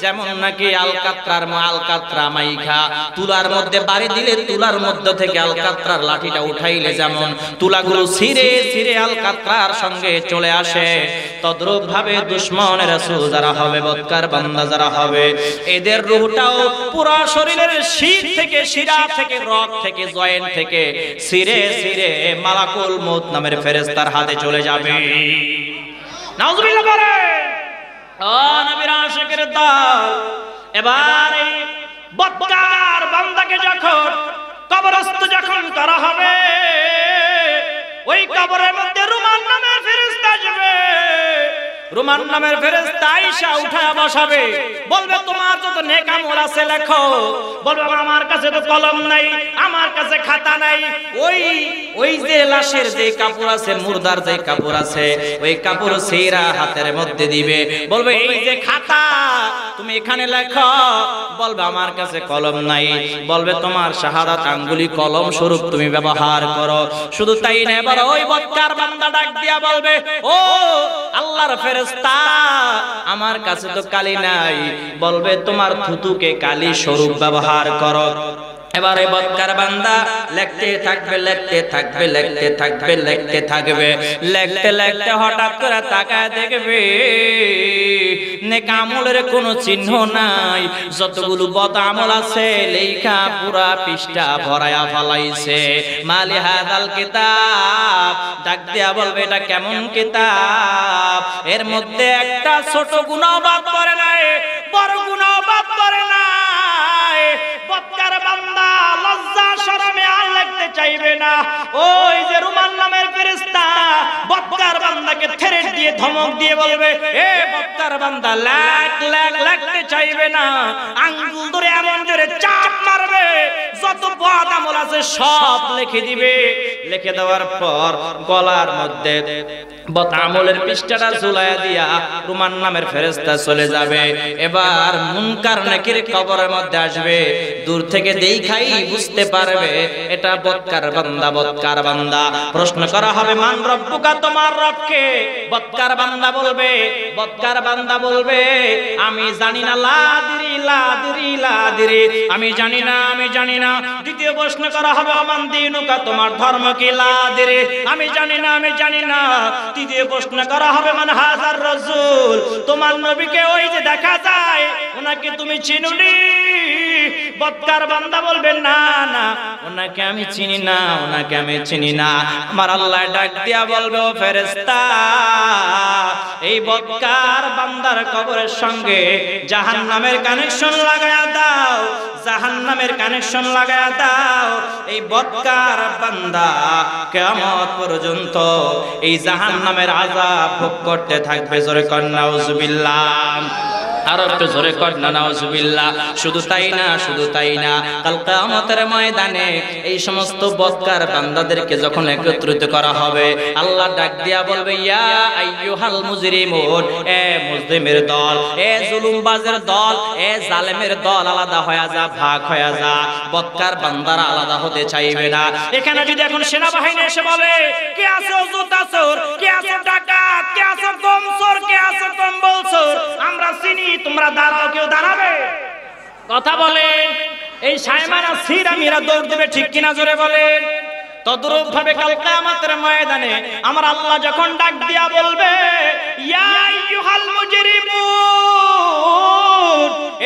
যেমন নাকি আলকাত্রা মাইখা তুলার মধ্যে বাড়ি দিলে তুলার মধ্য থেকে আলকাত্রার লাঠিটা উঠাইলে যেমন তুলাগুলো ছিঁড়ে ছিঁড়ে আলকাত্রার সঙ্গে চলে আসে, তদ্রূপ ভাবে দুশমনের রাসূল যারা হবে, বদকার বান্দা যারা হবে, এদের রূহটাও পুরো শরীরের শির থেকে, শিরা থেকে, রগ থেকে, জয়েন্ট থেকে ছিঁড়ে ছিঁড়ে মালাকুল মউত নামের ফেরেশতার হাতে চলে যাবে। নাউজুবিল্লাহ বলেন। ও নবীর আশিকের দল, এবার এই বদকার বান্দাকে যখন কবরস্থ যখন করা হবে, ওই কবরের মধ্যে রুমান নামের ফেরেশতা আসবে। রুমান নামের ফেরেশতা আয়েশা উঠায়া বসাবে, বলবে তোমার যত নেক আমল আছে লেখো। বলবে আমার কাছে তো কলম নাই, আমার কাছে খাতা নাই। ওই যে লাশের যে কাপড় আছে, মুর্দার যে কাপড় আছে, ওই কাপড় ছেঁড়া হাতের মধ্যে দিবে। বলবে এই যে খাতা, তুমি এখানে লেখো। বলবে আমার কাছে কলম নাই। বলবে তোমার শাহাদাত আঙ্গুলি কলম স্বরূপ তুমি ব্যবহার করো। শুধু তাই না, এবার ওই বদকার বান্দা ডাক দিয়া বলবে, ও আল্লাহর ফেরেশতা, আমার কাছে তো কালি নাই। বলবে তোমার থুতুকে কালি স্বরূপ ব্যবহার করো। এবারে বদকার বান্দা লিখতে থাকবে, লিখতে থাকবে, লিখতে থাকবে, লিখতে থাকবে। লিখতে লিখতে হঠাৎ করে তাকায় দেখবে নেক আমলের কোনো চিহ্ন নাই। যতগুলো বদ আমল আছে লেখা পুরা পৃষ্ঠা ভরায়া ফলাইছে। মালি হাদাল কিতাব, ডাক দিয়া বলবে এটা কেমন কিতাব? এর মধ্যে একটা ছোট গুনাহ বাদ পড়ে নাই, বড় গুনাহ বাদ পড়ে নাই। বদকার বান্দা লজ্জা শরমে আর লিখতে চাইবে না। ওই যে রুমান নামের ফেরেশতা বদকার বান্দাকে থ্রেট দিয়ে ধমক দিয়ে বলবে, এ বদকার বান্দা লিখতে চাইবে না। আঙ্গুল ধরে এমন জোরে চাপ মারবে, যত বদ আমল আছে সব লিখে দিবে। লিখে দেওয়ার পর গলার মধ্যে বদ আমলের পৃষ্ঠাটা ঝুলাইয়া দিয়া রুমান নামের ফেরেশতা চলে যাবে। এবার মুনকার নাকির কবরের মধ্যে আসবে। দূর থেকে দেখাই বুঝতে পারবে এটা বদকার বান্দা, বদকার বান্দা। প্রশ্ন করা হবে, মান রব্বুকা, তোমার রব কে? বদকার বান্দা বলবে, বদকার বান্দা বলবে আমি জানি না, লাদিরি লাদিরি লাদিরি, আমি জানি না, আমি জানি না। দ্বিতীয় প্রশ্ন করা হবে, আমান দিনুকা, তোমার ধর্ম কি? লাদিরি, আমি জানি না, আমি জানি না। তৃতীয় প্রশ্ন করা হবে, মান হাজার রাসূল, তোমার নবীকে ওই যে দেখা যায় ওনাকে তুমি চিনুনি? বদকার বান্দা বলবে না না, ওনাকে আমি চিনি না, ওনাকে আমি চিনি না। আমার আল্লাহ ডাক দিয়া বলবে, ও ফেরেশতা, এই বদকার বান্দার কবরের সঙ্গে জাহান্নামের কানেকশন লাগায়া দাও, জাহান্নামের কানেকশন লাগায়া দাও। এই বদকার বান্দা কিয়ামত পর্যন্ত এই জাহান্নামের আযাব ভোগ করতে থাকবে। জোরে কর নাউজুবিল্লাহ, আর একটু জোরে কর না নাউজুবিল্লাহ। শুধু তাই না, শুধু তাই না, কাল কিয়ামতের ময়দানে এই সমস্ত বদকার বান্দাদেরকে যখন একত্রিত করা হবে, আল্লাহ ডাক দিয়া বলবে, ইয়া আইয়ুহাল মুজরিমুন, এ মুজরিমের দল, এ জুলুমবাজের দল, এ জালেমের দল, আলাদা হয়ে যা, ভাগ হয়ে যা। বদকার বান্দারা আলাদা হতে চাইবে না। এখানে যদি এখন সেনাবাহিনী এসে বলে, কে আছো জুতাচোর, কে আছো ডাকাত, কে আছো কমচোর, কে আছো কম্বলচোর, আমরা চিনি, তোমরা দাঁড়াও, কেউ দাঁড়াবে? কথা বলেন। এই সায়মানা সিরামিরা দৌড় দেবে, ঠিক কিনা? জোরে বলেন। তদ্রূপ ভাবে কাল কিয়ামতের ময়দানে আমার আল্লাহ যখন ডাক দিয়া বলবে, ইয়া আইয়ুহাল মুজরিমুন,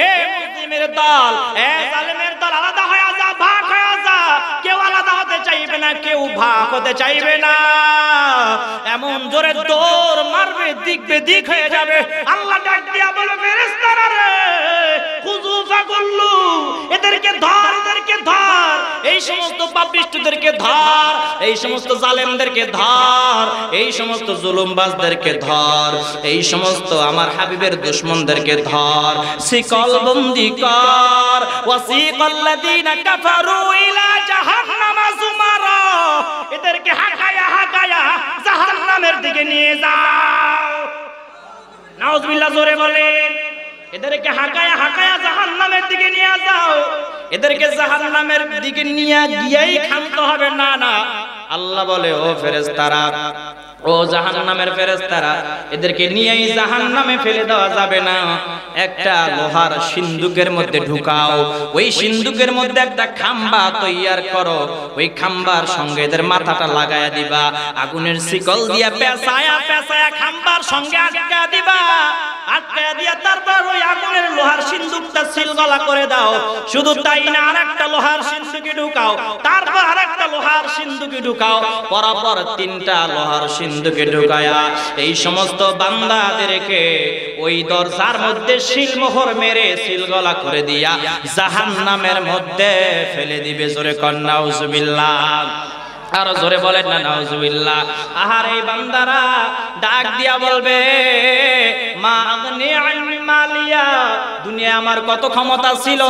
এ মুজরিমের দল, এ জালেমের দল, আলাদা হয়ে যা, ভাগ হয়ে যা। কেউ আলাদা হতে চাইবে না, কেউ ভাগ হতে চাইবে না। এমন জোরে দৌড় মারবে, দিক বেদিক হয়ে যাবে। আল্লাহ ডাক দিয়া বলবে, ফেরেশতারা রে, খুযু ফাকুল্লু, এদেরকে ধর, এদেরকে ধর, এই সমস্ত পাপিষ্ঠদেরকে ধর, এই সমস্ত জালেমদেরকে ধর, এই সমস্ত জুলুমবাজদেরকে ধর, এই সমস্ত আমার হাবিবের দুশমনদেরকে ধর, শিকল বন্দি কর। ওয়াসিকাল্লাযীনা কাফারু ইলা জাহান্নামা যুমারা, এদেরকে হাঁকায়া হাঁকায়া জাহান্নামের দিকে নিয়ে যাও। নাউজুবিল্লাহ, জোরে বলেন। এদেরকে হাঁকায়া হাঁকায়া জাহান্নামের দিকে নিয়ে যাও। এদেরকে জাহান্নামের দিকে নিয়ে গিয়েই ক্ষান্ত হবে না। না, আল্লাহ বলে, ও ফেরেশতারা, ও জাহান্নামের ফেরেশতারা, এদেরকে নিয়েই জাহান্নামে ফেলে দেওয়া যাবে না। একটা লোহার সিন্দুকের মধ্যে ঢুকাও, ওই সিন্দুকের মধ্যে একটা খাম্বা তৈয়ার করো, ওই খাম্বার সঙ্গে এদের মাথাটা লাগায়া দিবা, আগুনের শিকল দিয়া পেঁচায়া পেঁচায়া খাম্বার সঙ্গে আটকা দিবা। আটকায়া দিয়া তারপর ওই আগুনের লোহার সিন্দুকটা সিলগলা করে দাও। শুধু তাই না, আরেকটা লোহার সিন্দুকে ঢুকাও, তারপর আরেকটা লোহার সিন্দুক সিন্ধুকে ঢুকাও, পরপর 3টা লোহার সিন্ধুকে ঢুকায়া এই সমস্ত বান্দাদেরকে ওই দরজার মধ্যে সিলমোহর মেরে সিলগলা করে দিয়া জাহান্নামের মধ্যে ফেলে দিবে। জোরে কর নাউজুবিল্লাহ। আরো জোরে বলেন না নাউজুবিল্লাহ। আহার এই বান্দারা ডাক দিয়া বলবে, মা আগনি আননি মালিয়া, দুনিয়ায় আমার কত ক্ষমতা ছিল,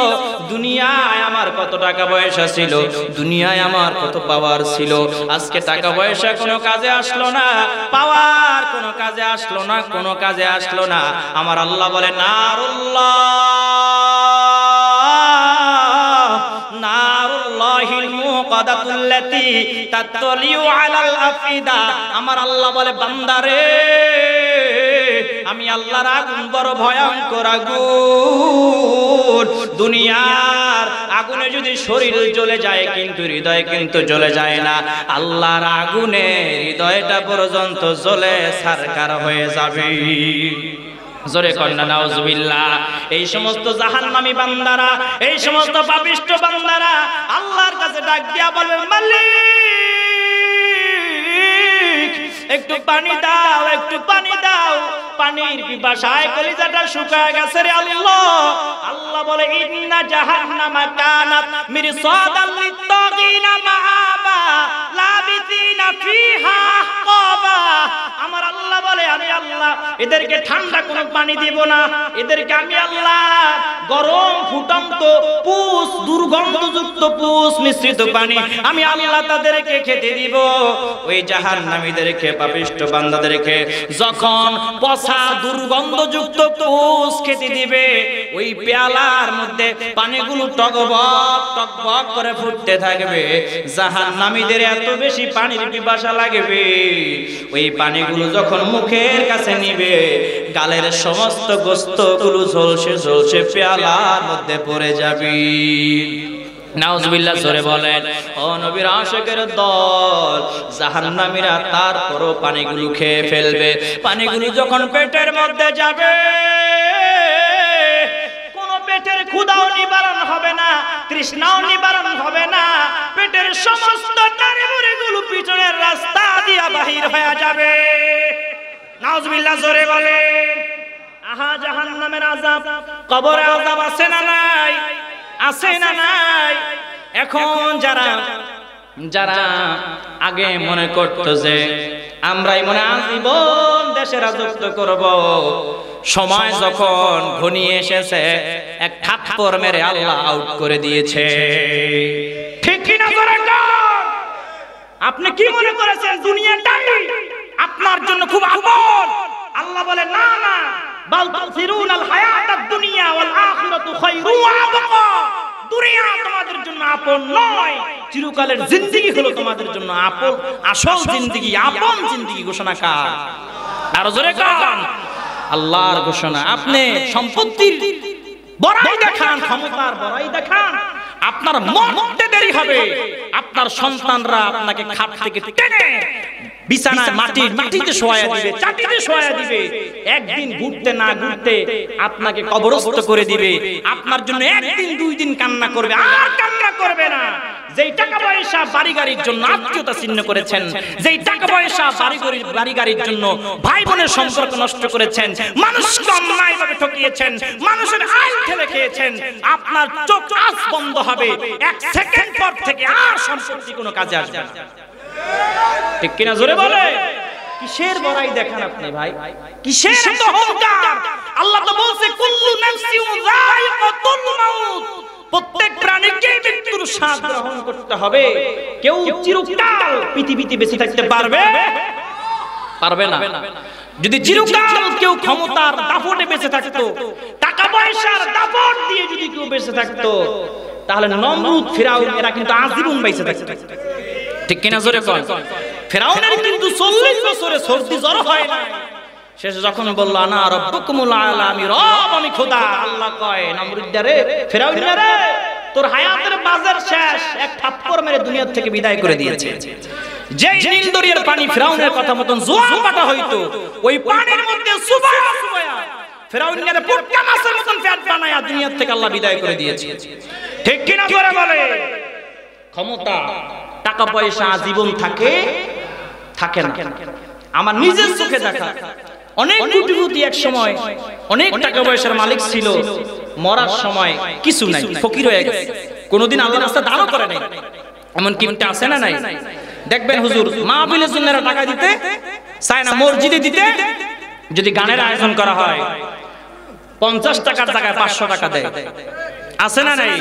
দুনিয়ায় আমার কত টাকা পয়সা ছিল, দুনিয়ায় আমার কত পাওয়ার ছিল, আজকে টাকা পয়সা কোনো কাজে আসলো না, পাওয়ার কোনো কাজে আসলো না, কোনো কাজে আসলো না। আমার আল্লাহ বলে, নারুল্লাহ নারুল্লাহিল মুকাদাতুল্লাতী তাতলিউ আলাল আফিদা। আমার আল্লাহ বলে, বান্দারে আমি আল্লাহর আগুন বড় ভয়ঙ্কর আগুন। দুনিয়ার আগুনে যদি শরীর জ্বলে যায় কিন্তু হৃদয় কিন্তু জ্বলে যায় না। আল্লাহর আগুনে হৃদয়টা পর্যন্ত জ্বলে ছারখার হয়ে যাবে। জোরে কন্যা নাউজুবিল্লাহ। এই সমস্ত জাহান্নামী বান্দারা, এই সমস্ত পাপিষ্ঠ বান্দারা আল্লাহর কাছে ডাক দিয়া বলবে, মালিক একটু পানি দাও, একটু পানি দাও, পানির পিপাসায় কলিজাটা শুকায় গেছে রে আল্লাহ। আল্লাহ বলে, ইন্না জাহান্নামা কানাত মিরসাদাল লিত্তাগিনা মাআবা লাবিতিনা ফিহা আহকাবা। আমার আল্লাহ বলে, আমি আল্লাহ এদেরকে ঠান্ডা কোনো পানি দিব না, এদেরকে আমি আল্লাহ গরম ফুটন্ত পুষ, দুর্গন্ধযুক্ত পুষ মিশ্রিত পানি আমি আল্লাহ তাদেরকে খেতে দিব। ওই জাহান্নামীদেরকে, পাপিষ্ঠ বান্দাদেরকে যখন পচা দুর্গন্ধযুক্ত পুষ খেতে দিবে, ওই পেয়ালার মধ্যে পানিগুলো টকবক টকবক করে ফুটতে থাকবে। জাহান্নামীদের এত বেশি পানির পিপাসা লাগবে, ওই পানিগুলো যখন মুখের কাছে নিবে, গালের সমস্ত গোস্তগুলো ঝলসে ঝলসে পেয়ালার মধ্যে পড়ে যাবে। নাউজুবিল্লাহ। জোরে বলেন ও নবীর আশিকের দল, জাহান্নামীরা তারপরও পানিগুলো খেয়ে ফেলবে। পানিগুলো যখন পেটের মধ্যে যাবে, কোন পেটের ক্ষুধাও নিবারণ হবে না, তৃষ্ণাও নিবারণ হবে না। পেটের সমস্ত নাড়িভুড়িগুলো পিছনের রাস্তা দিয়া বাহির হয়ে যাবে। নাউজুবিল্লাহ। জোরে বলেন। আহা, জাহান্নামের আযাব, কবরে আযাব আছে না নাই? আছে না নাই? এখন যারা যারা আগে মনে করতো যে আমরাই মনে আজীবন দেশের রাজত্ব করব, সময় যখন ঘনিয়ে এসেছে এক থাপ্পড় মেরে আল্লাহ আউট করে দিয়েছে। ঠিক কি না? আপনি কি মনে করেছেন দুনিয়াটাই আপনার জন্য খুব আপন? আল্লাহ বলে, না না, বাল তুসিরুনাল হায়াতাদ দুনিয়া ওয়াল আখিরাতু খায়রুন ওয়া আবকা। দুনিয়া তোমাদের জন্য আপন নয়, চিরকালের জিন্দেগি হলো তোমাদের জন্য আপন, আসল জিন্দেগি, আপন জিন্দেগি ঘোষণা কার? আর জোরে কান, আল্লাহর ঘোষণা। আপনি সম্পত্তির বড়াই দেখান, ক্ষমতার বড়াই দেখান, আপনার মরতে দেরি হবে। আপনার সন্তানরা আপনাকে খাট থেকে টেনে বিছানায় মাটিতে শোয়া দিবে, চাটিতে শোয়া দিবে। একদিন ঘুরতে না ঘুরতে আপনাকে কবরস্থ করে দিবে। আপনার জন্য একদিন দুই দিন কান্না করবে, আর কান্না করবে না। যেই টাকা পয়সা বাড়ি গাড়ির জন্য আত্মীয়তা ছিন্ন করেছেন, যেই টাকা পয়সা বাড়ি গাড়ির জন্য ভাই বোনের সম্পর্ক নষ্ট করেছেন, মানুষকে অন্যায়ভাবে ঠকিয়েছেন, মানুষের আইন ঠেলে খেয়েছেন, আপনার চোখ আজ বন্ধ হবে। এক সেকেন্ড পর থেকে আর সম্পত্তি কোনো কাজে আসবে না। ঠিক কিনা? জোরে বলে। কিসের বড়াই দেখান আপনি ভাই? কিসের এত অহংকার? আল্লাহ তো বলছে, কুল্লু নাফসিন যায়িকাতুল মাউত, প্রত্যেক প্রাণীকে মৃত্যুর স্বাদ গ্রহণ করতে হবে। কেউ চিরকাল পৃথিবীতে বেঁচে থাকতে পারবে না। যদি চিরকাল কেউ ক্ষমতার দাপটে বেঁচে থাকতো, টাকা পয়সার দাপট দিয়ে যদি কেউ বেঁচে থাকতো, তাহলে নমরুদ, ফিরাউন এরা কিন্তু আজীবন বেঁচে থাকতো। ঠিক কিনা? জোরে কোন। ফিরাউনের কিন্তু 40 বছরে সর্দি জ্বর হয় না। শেষে যখন বলল, আনা রাব্বুকুমুল আলা, আমি রব, আমি খোদা, আল্লাহ কয়, নমরুদ রে, ফিরাউন রে, তোর হায়াতের বাজার শেষ, এক থাপ্পড় মেরে দুনিয়া থেকে বিদায় করে দিয়েছে। যেই নীল দরিয়ার পানি ফিরাউনের কথা মতন জোয়ার পাটা হইতো, ওই পানির মধ্যে সুবায়া ফিরাউনের পুটকা মাছের মতন পেট বানায়া দুনিয়া থেকে আল্লাহ বিদায় করে দিয়েছে। ঠিক কিনা? জোরে বলে। ক্ষমতা টাকা পয়সা জীবন থাকে থাকে না। আমার নিজের চোখে দেখা অনেক কোটিপতি এক সময় অনেক টাকা পয়সার মালিক ছিল, মরার সময় কিছু নাই, ফকির হয়ে গেছে, কোনোদিন আল্লাহর রাস্তায় দানও করে নাই। এমন কিমটা আছে না নাই? দেখবেন হুজুর মাহফিলের জন্য টাকা দিতে চায় না, মসজিদে দিতে যদি গানের আয়োজন করা হয় 50 টাকার জায়গায় 500 টাকা দেয়, আছে না নাই?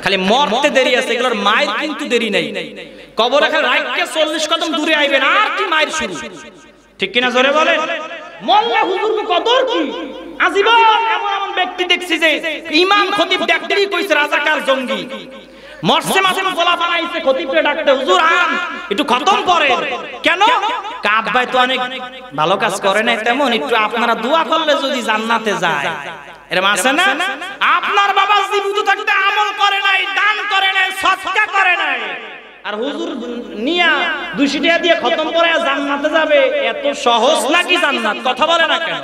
খালি মরতে দেরি আছে, এগুলোর মায়ের কিন্তু দেরি নাই। কবরে খালি রাইটকে 40 কদম দূরে আইবেন আর কি মায়ের শুরু, ঠিক কিনা জোরে বলেন? মোল্লা হুজুর কদর কি আজীবন। এমন এমন ব্যক্তি দেখছি যে ইমাম খতিব ডাক্তারি কইছে রাজাকার জঙ্গি, মরছে মাঝে গলা বানাইছে খতিবকে ডাকতে, হুজুর আন একটু খতম করে। কেন? কাব ভাই তো অনেক ভালো কাজ করে না, তেমন একটু আপনারা দোয়া করলে যদি জান্নাতে যায়। এরকম আছে না? আপনার বাবা জীবিত থাকতে আমল করে নাই, দান করে নাই, সদকা করে নাই, আর হুজুর নিয়া 200 টাকা দিয়ে খতম করে জান্নাতে যাবে। এত সহজ নাকি জান্নাত? কথা বলে না কেন?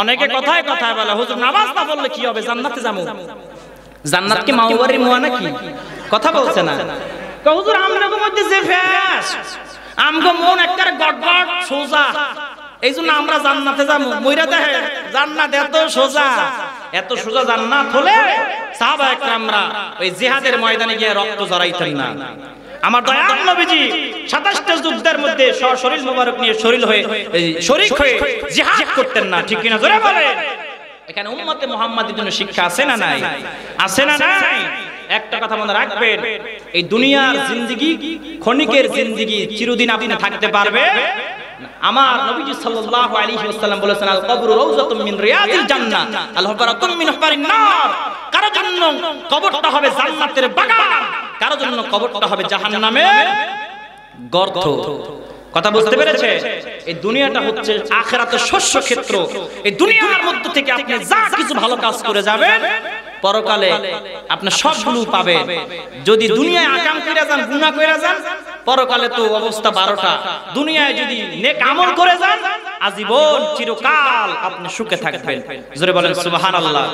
অনেকে কথায় কথায় বলে হুজুর নামাজ না পড়লে কি হবে, জান্নাতে যাবো। জান্নাত কি মাওবাড়ির মুয়া নাকি? কথা বলছে না। হুজুর আমগো মধ্যে যে ফ্যাস, আমগো মন একবারে গটগট সোজা, এইজন্য আমরা জান্নাতে যাবো। মইরা দেখে জান্নাত এত সোজা, এত সোজা জান্নাত হলে সাহাবা একরামরা ওই জিহাদের ময়দানে গিয়ে রক্ত ঝরাইতেন না। আমার দয়াল নবীজি 27টা যুদ্ধের মধ্যে শরীর মোবারক নিয়ে শরীক হয়ে জিহাদ করতেন না, ঠিক কিনা জোরে বলেন? এখানে উম্মতে মুহাম্মাদের জন্য শিক্ষা আছে না নাই? আছে না নাই? একটা কথা মনে রাখবেন, এই দুনিয়ার জিন্দেগি ক্ষণিকের জিন্দেগি, চিরদিন আপনি থাকতে পারবে। আমার নবীজি সাল্লাল্লাহু আলাইহি ওয়াসাল্লাম বলেছেন, আল কবরু রাউযাতুম মিন রিয়াদিল জান্নাহ, আল হুফরাতুম মিন হুফারিন নার। কারো জন্য কবরটা হবে জান্নাতের বাগান, কারো জন্য কবরটা হবে জাহান্নামের গর্ত। কথা বুঝতে পেরেছে? এই দুনিয়াটা হচ্ছে আখিরাতের শস্য ক্ষেত্র। এই দুনিয়ার মধ্যে থেকে আপনি যা কিছু ভালো কাজ করে যাবেন, পরকালে আপনি সবগুলো পাবেন। যদি দুনিয়ায় আকাম কইরা যান, গুনাহ কইরা যান, পরকালে তো অবস্থা 12টা। দুনিয়ায় যদি নেক আমল করে যান, আজীবন চিরকাল আপনি সুখে থাকবেন। জোরে বলেন সুবহানাল্লাহ,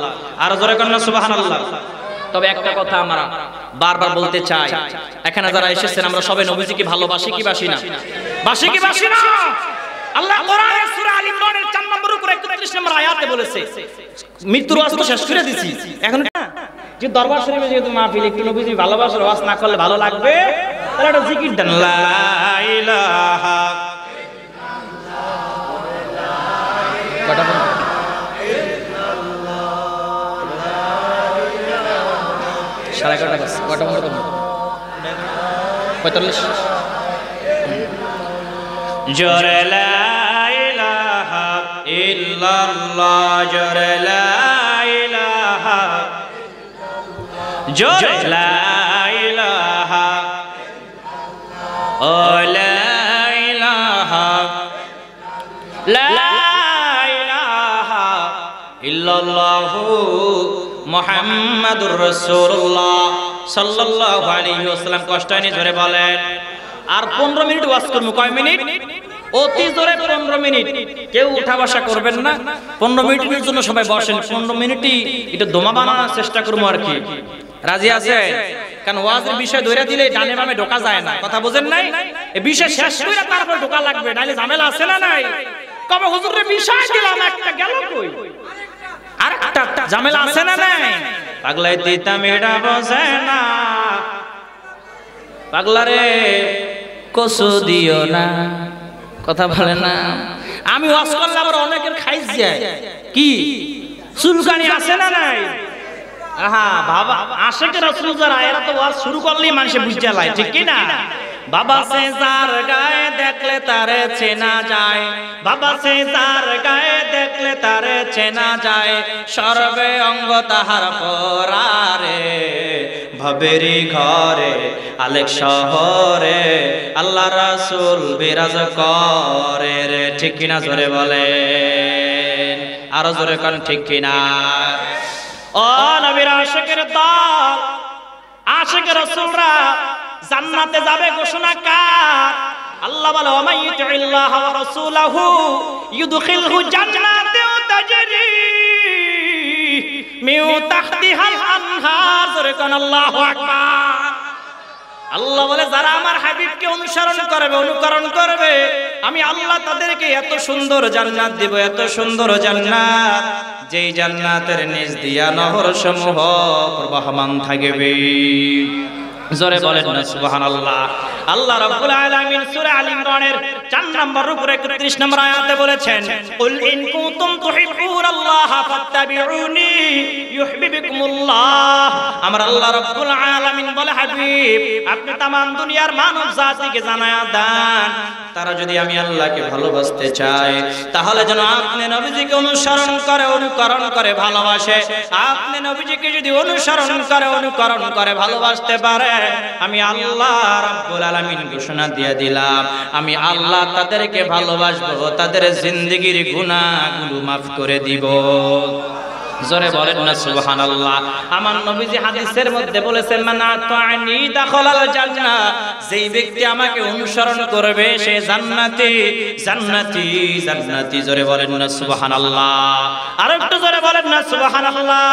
আর জোরে বলেন সুবহানাল্লাহ। তবে একটা কথা আমরা বারবার বলতে চাই, এখানে যারা এসেছেন আমরা সবাই নবীজিকে ভালোবাসি কি বাসি না? বাসি কি বাসি না? আল্লাহ কোরআনের সূরা আল ইমরানের 4 নম্বর উপরে 31 নম্বর আয়াতে বলেছে, মৃত্যুর ওয়াজ তো শেষ করে দিছি, এখন যে দরবার শরীফে যেহেতু মাহফিল, একটু নবীজি ভালোবাসার ওয়াজ না করলে ভালো লাগবে, তাহলে একটা জিকির দেন, লা ইলাহা ইল্লাল্লাহ। সাড়ে 11টা বাজে, কটা বন্ধ করব? 45। জোরে লা ইলাহা ইল্লাল্লাহ, জোরে লা ইলাহা, জোরে লা ইলাহা, ও লা ইলাহা, লা ইলাহা ইল্লাল্লাহু মুহাম্মাদুর রাসূলুল্লাহ সাল্লাল্লাহু আলাইহি ওয়াসাল্লাম। কষ্ট নিয়ে জোরে বলেন। আর 15 মিনিট ওয়াজ করব। কয় মিনিট? অতি জোরে 15 মিনিট। কেউ উঠা বসা করবেন না। 15 মিনিটের জন্য সবাই বসেন। 15 মিনিটই এটা দমা বানানোর চেষ্টা করব আর কি। রাজি আছে? কারণ ওয়াজের বিষয় ধরে দিলে ডানে বামে ঢোকা যায় না। কথা বুঝেন নাই? এই বিষয় শেষ করে তারপর ঢোকা লাগবে, নাইলে ঝামেলা আছে না নাই? কবে হুজুরের বিষয় দিলাম, একটা গেল কই? আর একটা ঝামেলা আছে না নাই? পাগলাই দিতা মেডা বসে না, পাগলারে কসু দিও না। কথা বলে না? আমি ওয়াজ করলে আবার অনেকের খাইজ যায়, কি চুলকানি আছে না নাই? আহা বাবা, আশেকে রাসূল যারা এরা তো ওয়াজ শুরু করলেই মানুষে বুঝতে লাগে, ঠিক কি না? বাবা সে যার গায়ে দেখলে তারে চেনা যায়, বাবা সে যার গায়ে দেখলে তারে চেনা যায়, সর্বে অঙ্গ তাহার পরারে, ভবেরি ঘরে আলেক শহরে আল্লাহ রাসূল বিরাজ করে রে, ঠিক কিনা জোরে বলেন, আরো জোরে কোন ঠিক কিনা? ও নবীর আশিকের দল, আশিক রাসূলরা জান্নাতে যাবে ঘোষণা কার? আল্লাহ বলে, ওয়া ইউতিল্লাহ ওয়া রাসূলহু ইউদখিলহু জান্নাতিন তাজরি মিন তাহতিহাল আনহার। জোরে কোন আল্লাহু আকবার। আল্লাহ বলে যারা আমার হাবিবকে অনুসরণ করবে, অনুকরণ করবে, আমি আল্লাহ তাদেরকে এত সুন্দর জান্নাত দেব, এত সুন্দর জান্নাত, যেই জান্নাতের নিচ দিয়া নহর সমূহ প্রবাহমান থাকবে। জোরে বলেন না সুবহানাল্লাহ। আল্লাহ রাব্বুল আলামিন সূরা আল ইমরানের 4 নম্বর উপরে 31 নম্বর আয়াতে বলেছেন, কুল ইন কুনতুম তুহিব্বুনাল্লাহ ফাত্তাবিউনি ইউহিব্বুকুমুল্লাহ। আমার আল্লাহ রাব্বুল আলামিন বলে, হাবিব আপনি तमाम দুনিয়ার মানব জাতিকে জানায়া দেন, তারা যদি আমি আল্লাহকে ভালোবাসতে চায় তাহলে যেন আপনি নবীজিকে অনুসরণ করে, অনুকরণ করে ভালোবাসে। আপনি নবীজিকে যদি অনুসরণ করে, অনুকরণ করে ভালোবাসতে পারে, আমি আল্লাহ রাব্বুল আলামিন ঘোষণা দিয়ে দিলাম, আমি আল্লাহ তাদেরকে ভালোবাসবো, তাদের জিন্দেগীর গুনাহগুলো মাফ করে দিব। জোরে বলেন না সুবহানাল্লাহ। আমার নবীজি হাদিসের মধ্যে বলেছেন, মান আতানি দাখালাল জান্নাহ, যেই ব্যক্তি আমাকে অনুসরণ করবে সে জান্নাতি, জান্নাতি, জান্নাতি। জোরে বলেন না সুবহানাল্লাহ। আরেকটু জোরে বলেন না সুবহানাল্লাহ।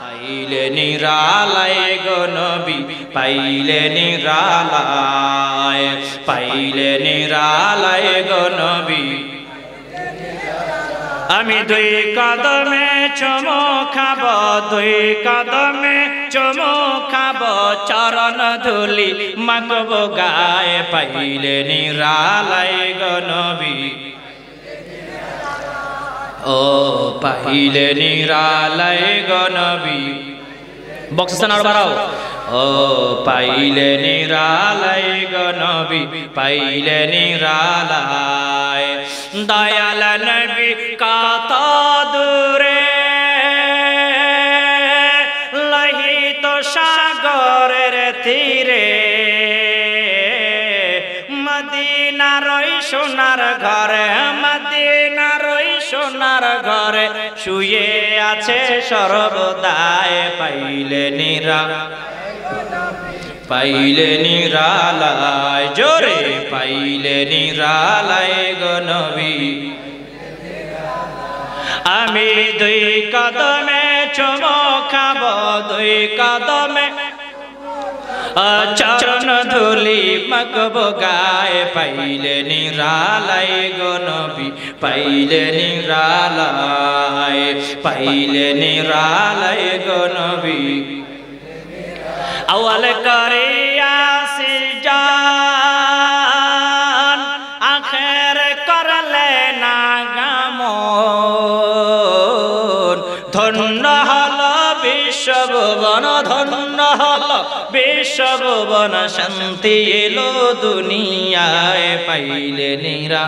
পাইলে নিরালায় গো নবী, পাইলে নিরালায়, পাইলে নিরালায় গো নবী, আমি দুই কদমে চুমু খাব, দুই কদমে চুমু খাব, চরণ ধুলি মাগব গায়ে, পাইলে নিরালায় গো নবী, ও পাইলে নিরালায় গো নবী। বক্সিসান আর বাড়াও। ও পাইলে নিরালায় গো নবী, পাইলে নিরালায়, দয়াল নবী কত দূরে লহিত সাগরের তীরে, মদিনার সোনার ঘরে, মদিনার সোনার ঘরে শুয়ে আছে সর্বদায়, পাইলে নিরা, পাইলে নিরালায়, জোরে পাইলে নিরালায় গো নবী, আমি দুই কদমে চুমু খাব, দুই কদমে চরণ ধুলি মাগব গায়ে, পাইলে নিরালায় গো নবী, পাইলে নিরালায়, পাইলে নিরালায় গো নবী। আওয়াল করিয়া সিজান, আখের করলে না গামন, ধন্য হল বিশ্বভুবন, ধন্য হল বিশ্বভুবন, শান্তি এলো দুনিয়ায়, পাইলে নিরা,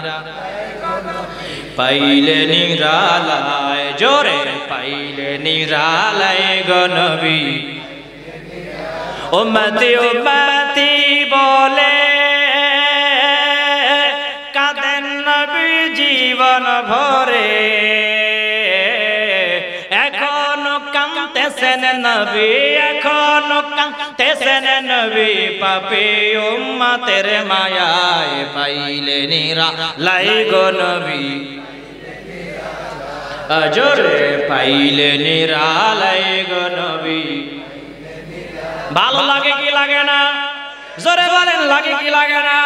পাইলে নিরালায়, জোরে পাইলে নিরালায় গো নবী। উম্মতি উম্মতি বলে কাঁদেন নবী জীবন ভরে, এখনো কাঁদতেছেন নবী, এখনো কাঁদতেছেন নবী, পাপী উম্মতের মায়ায়, পাইলে নিরালায় গো নবী, জোরে পাইলে নিরালায় গো নবী। ভালো লাগে কি লাগে না? জোরে বলেন লাগে কি লাগে না?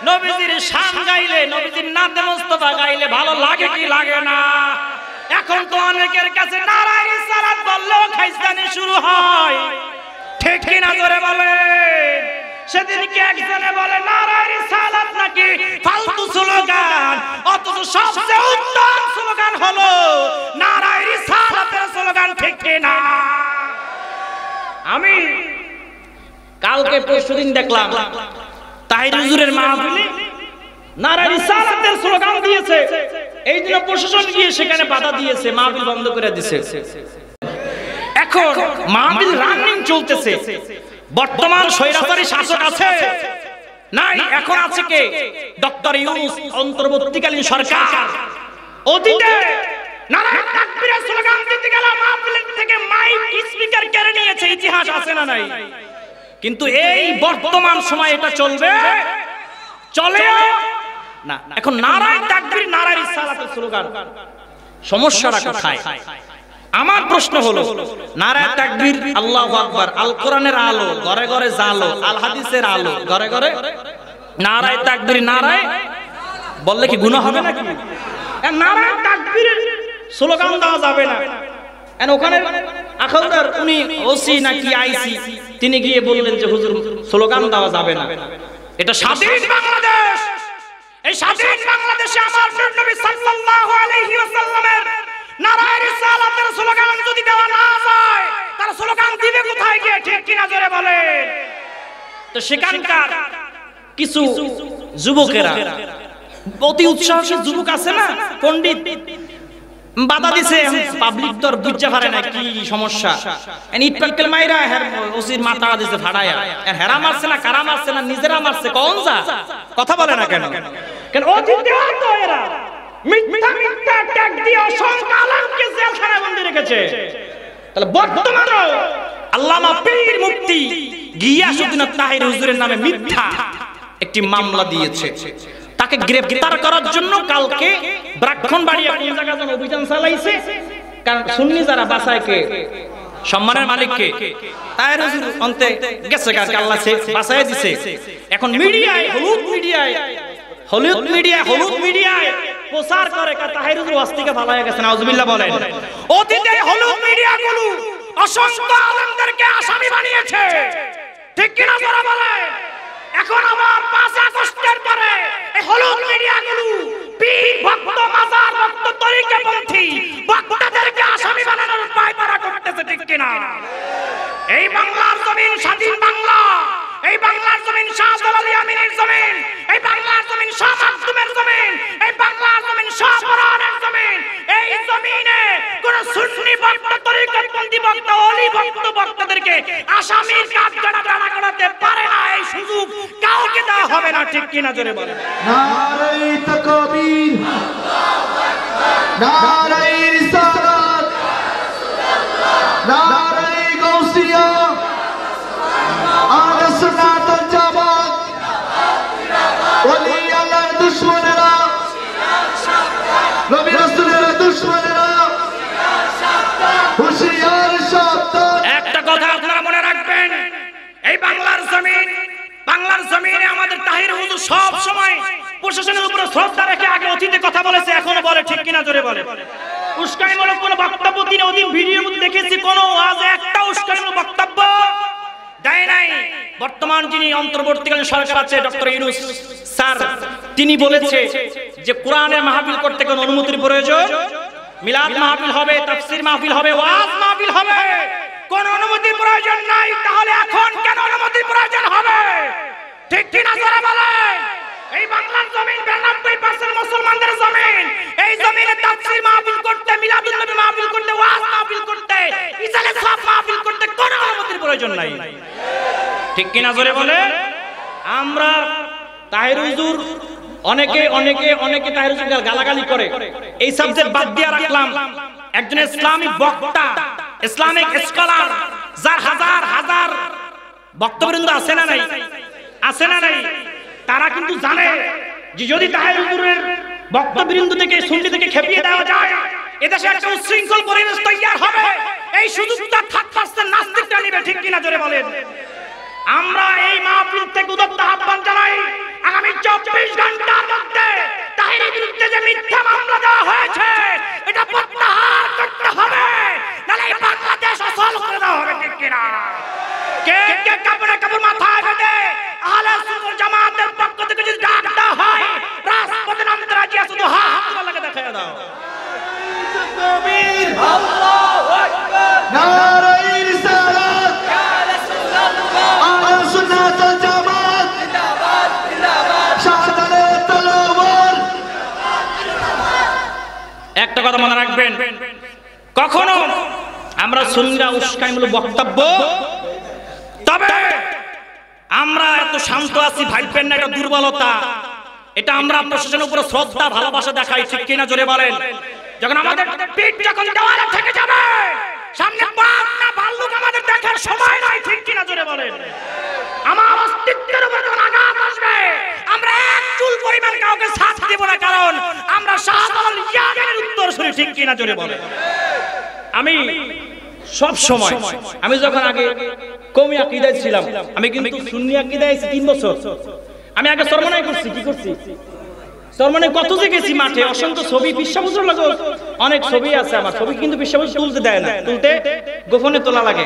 নবীজির শান গাইলে, নবীজির নাতে মুস্তাফা গাইলে ভালো লাগে কি লাগে না? এখন তো অনেকের কাছে নারায়ে রিসালাত বললেও খাইস্তানি শুরু হয়, ঠিক কি না? জোরে বলেন। সেদিনকে একজনে বলে নারায়ে রিসালাত নাকি ফালতু স্লোগান, অথচ সবচেয়ে উত্তম স্লোগান হলো নারায়ে রিসালাতের স্লোগান, ঠিক কি না? আমি কালকে পরশুদিন দেখলাম তাহির হুজুরের মাহফিলে নারায়ে রিসালাতের স্লোগান দিয়েছে, এই জন্য প্রশাসন গিয়ে সেখানে বাধা দিয়েছে, মাহফিল বন্ধ করে দিয়েছে। এখন মাহফিল রানিং চলতেছে, বর্তমান স্বৈরাচারী শাসক আছে নাই? এখন আছে কে? ডক্টর ইউনূস অন্তর্বর্তীকালীন সরকার। অতীতে নারায়ে তাকবীরের স্লোগান দিতে গেল মাহফিলের থেকে মাইক স্পিকার কেড়ে নিয়েছে, ইতিহাস আছে না নাই? কিন্তু এই বর্তমান সময় এটা চলবে, চলে না। এখন নারায়ে তাকবীর, নারায়ে রিসালাতের স্লোগান, সমস্যাটা কোথায়? আমার প্রশ্ন হলো, নারায়ে তাকবীর, আল্লাহু আকবার, আল কোরআনের আলো ঘরে ঘরে জালো, আল হাদিসের আলো ঘরে ঘরে, নারায়ে তাকবীর নারায়ে বললে কি গুনাহ হবে নাকি? নারায়ে তাকবীরের স্লোগান দেওয়া যাবে না। ওখানে আখাউদার উনি ওসি নাকি আইসি, তিনি গিয়ে বললেন যে হুজুর স্লোগান দেওয়া যাবে না। এটা স্বাধীন বাংলাদেশ। এই স্বাধীন বাংলাদেশে আমার নবী সাল্লাল্লাহু আলাইহি ওয়াসাল্লামের নারায়ে রিসালাতের স্লোগান যদি দেওয়া না যায়, তার স্লোগান দিবে কোথায় গিয়ে? ঠিক কিনা জোরে বলেন। তো সেখানকার কিছু যুবকেরা, অতি উৎসাহী যুবক আছে না, পণ্ডিত, বাধা দিছে। পাবলিক তো বুঝতে পারে না কি সমস্যা। ইট পাটকেল মাইরা ওসির মাথা দিছে ফাড়ায়া। হেরা মারছে না, কারা মারছে না, নিজেরা মারছে, কোন যা কথা বলে না কেন? কেন অতীতে তো এরা মিথ্যা মিথ্যা ট্যাগ দিয়ে অসংখ্য আলেমকে জেলখানায় বন্দী রেখেছে। তাহলে বর্তমানে আল্লামা পীর মুফতি গিয়াসউদ্দিন তাহির হুজুরের নামে মিথ্যা একটি মামলা দিয়েছে। তাকে গ্রেফতার করার জন্য কালকে ব্রাহ্মণবাড়িয়া কোন জায়গা যেন অভিযান চালাইছে। কারণ সুন্নি যারা বাঁচায় কে? সম্মানের মালিক কে? তাহির হুজুর অন্তে গেছে, কালকে আল্লাহ বাঁচায় দিছে। এখন মিডিয়ায়, হলুদ মিডিয়ায় প্রচার করে তাহির হুজুর ওয়াস্তিকে ভালো হয়ে গেছে। নাউজুবিল্লাহ বলেন। অতীতে হলুদ মিডিয়াগুলো অসংখ্য আলেমদেরকে আসামি বানিয়েছে। ঠিক কিনা যারা বলে? এখন আবার 5 আগস্টের পরে এই হলুদ মিডিয়াগুলো পীর ভক্ত, মাজার ভক্ত, তরিকাপন্থী বক্তাদেরকে আসামি বানানোর পায়তারা করতেছে। ঠিক কিনা? এই বাংলার জমিন স্বাধীন বাংলা, এই বাংলার জমিন শাহজালাল আমিনের জমিন, এই বাংলার জমিন শাহ মাকদুমের জমিন, এই বাংলার জমিন শাহ পরানের জমিন। এই জমিনে কোন সুন্নি বক্তা, তরিকাপন্থী বক্তা, ওলি ভক্ত বক্তাদেরকে আসামির কাঠগড়া দাঁড়া করাতে পারে না। এই সুযোগ কাউকে দেওয়া হবে না। ঠিক কিনা জোরে বলেন। নারায়ে তাকবীর, নারায়ে রিসালাত, নারায়ে গাউসিয়া, আহলে সুন্নাত ওয়াল জামাত, ওলি আল্লাহর দুশমনেরা, নবী রাসূলের দুশমনেরা, হুঁশিয়ার সাবধান। একটা কথা আপনারা মনে রাখবেন, এই বাংলার জমিনে আমাদের তাহির হুজুর সব সময় প্রশাসনের উপরে শ্রদ্ধা রেখে আগে অতীতে কথা বলেছে, এখনো বলে। ঠিক কিনা জোরে বলে? উস্কানিমূলক কোনো বক্তব্য তিনি ওদিন ভিডিওর মধ্যে দেখেছি, কোনো আজ একটা উস্কানিমূলক বক্তব্য দেয় নাই। বর্তমান যিনি অন্তর্বর্তীকালীন সরকার আছে ডক্টর ইউনূস স্যার, তিনি বলেছে যে কোরআনের মাহফিল করতে কোনো অনুমতির প্রয়োজন, মিলাদ মাহফিল হবে, তাফসীর মাহফিল হবে, ওয়াজ মাহফিল হবে, কোন অনুমতির প্রয়োজন নাই। তাহলে এখন কেন অনুমতির প্রয়োজন হবে? ঠিক কিনা যারা বলে? এই বাংলার জমিন 92% মুসলমানদের জমিন। এই জমিনে তাফসীর মাহফিল করতে, মিলাদুন নবী মাহফিল করতে, ওয়াজ মাহফিল করতে, ইসালে সব মাহফিল করতে কোন অনুমতির প্রয়োজন নাই। ঠিক কিনা জোরে বলে? আমরা তাহির হুজুর অনেকে তাহির হুজুর গালাগালি করে, এই সাবজেক্ট বাদ দিয়ে রাখলাম। একজন ইসলামিক বক্তা, ইসলামিক স্কলার, যার হাজার হাজার বক্তবৃন্দ আছে না নাই? আছে না নাই? তারা কিন্তু জানে যে যদি তাহির হুজুরের বক্তবৃন্দ থেকে, সুন্নি থেকে খেপিয়ে দেওয়া যায়, এদেশে একটা উচ্ছৃঙ্খল পরিবেশ তৈরি হবে। এই সুযোগটা 30% নাস্তিকরা নেবে। ঠিক কিনা জোরে বলেন? আমরা এই মাহফিল থেকে উদাত্ত আহ্বান জানাই, আগামী 24 ঘন্টার মধ্যে তাহিরের বিরুদ্ধে যে মিথ্যা মামলা দেওয়া হয়েছে এটা প্রত্যাহার করতে হবে, নাহলে এই বাংলাদেশ অচল করে দেওয়া হবে। ঠিক কিনা? কে কে কাপড়ে কাপড় মাথায় বেঁধে আহলে সুন্নাত জামাতের পক্ষ থেকে যদি ডাক দেওয়া হয়, রাজপথে নামতে রাজি আছে তো হ্যাঁ আল্লাহকে দেখায় দাও। তাকবীর, আল্লাহু আকবার, নারায়ে রিসালাত, আহলে সুন্নাত ওয়াল জামাত, জিন্দাবাদ জিন্দাবাদ, শাহজালাল তলোয়ার। একটা কথা মনে রাখবেন, কখনো আমরা সুন্নিরা উস্কানিমূলক বক্তব্য, তবে আমরা এত শান্ত আছি ভাববেন না এটা দুর্বলতা। এটা আমরা প্রশাসনের উপর শ্রদ্ধা, ভালোবাসা দেখাই। ঠিক কিনা জোরে বলেন? যখন আমাদের পিঠ যখন দেওয়ালে থেকে যাবে, সামনে বাঘ না ভাল্লুক আমাদের দেখার সময় নাই। ঠিক কিনা জোরে বলেন? আমার অস্তিত্বের উপর যখন আঘাত আসবে, আমরা এক চুল পরিমাণ কাউকে ছাড় দেব না, কারণ আমরা শাহজালাল ইয়ামেনের উত্তরসূরি। ঠিক কিনা জোরে বলেন? আমি সব সময় আমি যখন আগে কওমি আকীদায় ছিলাম, আমি কিন্তু সুন্নি আকীদায় 3 বছর। আমি আগে সরমনাই করছি, কি করছি সরমনাই কত যে গেছি মাঠে, অসংখ্য ছবি বিশ্বাবুজুর লাগে, অনেক ছবি আছে আমার, ছবি কিন্তু বিশ্বাবুজ তুলতে দেয় না, তুলতে গোপনে তোলা লাগে।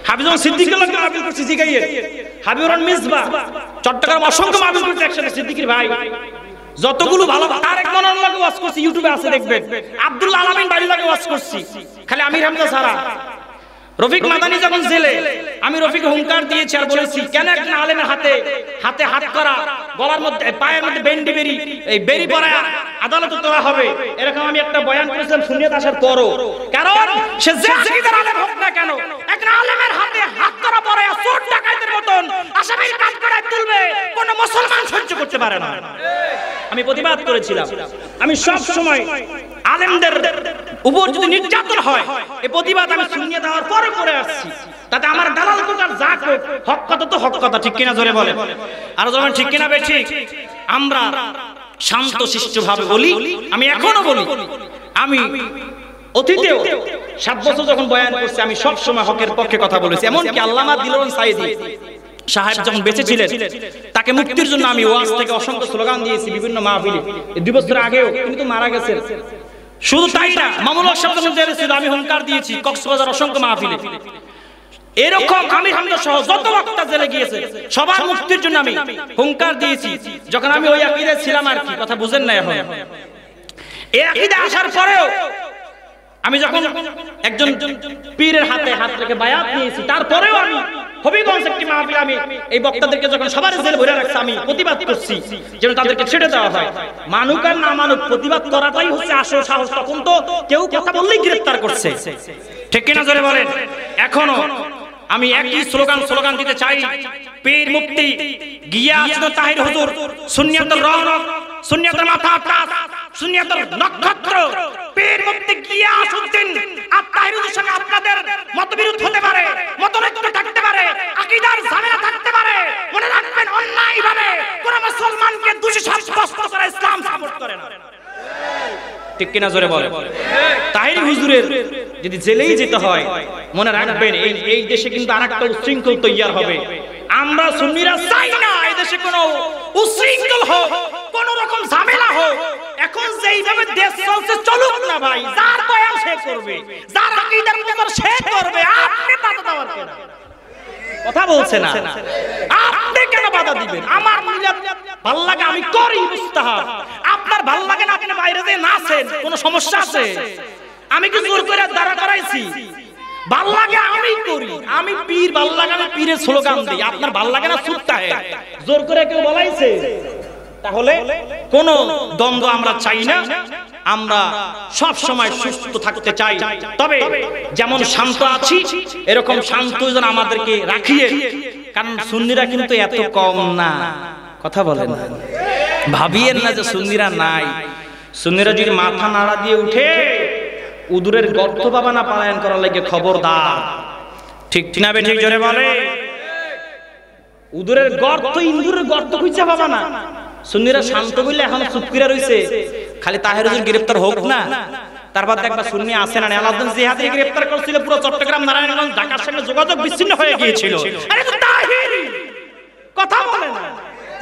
হাফিজুল সিদ্দিকের লাগে মাহফিল করছি জিগাইয়ের, হাবিবুর রহমান মিসবাহ চট্টগ্রাম অসংখ্য মাহফিল করছি একসাথে সিদ্দিকীর ভাই, যতগুলো ভালো তারেক মনোর লাগে ওয়াজ করছি, ইউটিউবে আছে দেখবেন, আব্দুল্লাহ আলামিন বাড়ি লাগে ওয়াজ করছি, খালি আমির হামজা ছাড়া। রফিক মাদানি যখন জেলে, আমি রফিক হুঙ্কার দিয়েছি আর বলেছি কেন একটা আলেমের হাতে হাতে হাত করা, গলার মধ্যে পায়ের মধ্যে বেন্ডি বেরি, এই বেরি পরা আদালতে তোলা হবে, এরকম আমি একটা বয়ান করেছিলাম সুন্নিয়ত আসার পরও। কারণ সে যে আকীদার আলেম হোক না কেন, একটা আলেমের হাতে হাত করা পরে চোর ডাকাতের মতন আসামির কাজ করায় তুলবে, কোন মুসলমান সহ্য করতে পারে না। আমি প্রতিবাদ করেছিলাম। আমি সব সময় আলেমদের উপর যদি নির্যাতন হয়, এই প্রতিবাদ আমি সুন্নিয়ত হওয়ার পরে করে আসছি, তাতে আমার দালাল কোকার যা কোক, হক কথা তো হক কথা, ঠিক কিনা জোরে বলে, আর যখন ঠিক কিনা বে ঠিক, আমরা শান্ত শিষ্টভাবে বলি। আমি এখনো বলি, আমি অতীতেও 7 বছর যখন বয়ান করছি, আমি সব সময় হকের পক্ষে কথা বলেছি। এমনকি আল্লামা দিলওয়ার সাইদি সাহেব যখন বেঁচে ছিলেন, তাকে মুক্তির জন্য আমি ওয়াজ থেকে অসংখ্য স্লোগান দিয়েছি বিভিন্ন মাহফিলে, 2 বছর আগেও, কিন্তু মারা গেছেন। শুধু তাই না, মামুনুল হক সাহেব যখন জেলে ছিল, আমি হুঙ্কার দিয়েছি কক্সবাজার অসংখ্য মাহফিলে। এরকম আমির হামজা সহ যত বক্তা জেলে গিয়েছে, সবার মুক্তির জন্য আমি হুঙ্কার দিয়েছি, যখন আমি ওই আকীদায় ছিলাম আর কি, কথা বুঝেন না এখন। এই আকীদায় আসার পরেও আমি যখন একজন পীরের হাতে হাত রেখে বায়াত নিয়েছি, তারপরেও আমি হবিগঞ্জ একটি মাহফিলে আমি এই বক্তাদেরকে যখন সবার জেলে ভরে রাখছি, আমি প্রতিবাদ করছি যেন তাদেরকে ছেড়ে দেওয়া হয়। মানুক আর না মানুক, প্রতিবাদ করাটাই হচ্ছে আসল সাহস। তখন তো কেউ কথা বললেই গ্রেফতার করছে, ঠিক কিনা জোরে বলেন। এখনো আমি একই স্লোগান দিতে চাই, পীর মুফতি গিয়াসুদ্দিন তাহির হুজুর, সুন্নিয়তের রওনক, সুন্নিয়তের মাথা তাজ, সুন্নিয়তের নক্ষত্র, পীর মুফতি গিয়াসুদ্দিন তাহির হুজুরের সঙ্গে আপনাদের মতবিরোধ হতে পারে, মতনৈক্য থাকতে পারে, আকীদার ঝামেলা থাকতে পারে, মনে রাখবেন অন্যায়ভাবে কোন মুসলমানকে দোষী সাব্যস্ত করা ইসলাম সাপোর্ট করে না, ঠিক কিনা জোরে বলে। তাহির হুজুরের যদি জেলেই যেতে হয়, মনে রাখবেন এই দেশে কিন্তু আরেকটা উচ্ছৃঙ্খল তৈয়ার হবে। আমরা সুন্নিরা চাই না এই দেশে কোনো উচ্ছৃঙ্খল হোক, কোন রকম ঝামেলা হোক। এখন যেইভাবে দেশ চলছে চলুক না ভাই, যার বয়ান সে করবে, যার আকীদার প্রচার সে করবে, আপনি বাধা দেওয়ার কেন? কথা বলছে না, আপনি কেন বাধা দিবেন? আমার মিলাদ ভালো লাগে আমি করি মুস্তাহাব, আপনার ভালো লাগে না, আপনি বাইরে যেয়ে নাচেন, কোনো সমস্যা আছে? আমি কি জোর করে দাঁড়া করাইছি? ভাল লাগে আমি করি, আমি পীর ভাল লাগে আমি পীরের স্লোগান দিই, আপনার ভাল লাগে না সুত্তা হে, জোর করে কেউ বলাইছে? তাহলে কোন দ্বন্দ্ব আমরা চাই না, আমরা সব সময় সুস্থ থাকতে চাই। তবে যেমন শান্ত আছি, এরকম শান্ত যেন আমাদেরকে রাখিয়ে, কারণ সুন্নিরা কিন্তু এত কম না, কথা বলেন, ভাবিয়েন না যে সুন্নিরা নাই। সুন্নিরা যদি মাথা নাড়া দিয়ে উঠে, উদুরের গর্ত বাবা না পালায়ন করার লাগে খবরদার, ঠিক না বে ঠিক জোরে বলে। উদুরের গর্ত, ইন্দুরের গর্ত খুঁজে পাবা না। সুন্নিরা শান্ত বললে এখন চুপ করে রইছে, খালি তাহির হুজুর গ্রেফতার হোক না, তারপর দেখবা সুন্নি আসে না। আলাউদ্দিন জিহাদি গ্রেফতার করছিল, পুরো চট্টগ্রাম, নারায়ণগঞ্জ, ঢাকার সঙ্গে যোগাযোগ বিচ্ছিন্ন হয়ে গিয়েছিল। আরে তো তাহির কথা বলে না,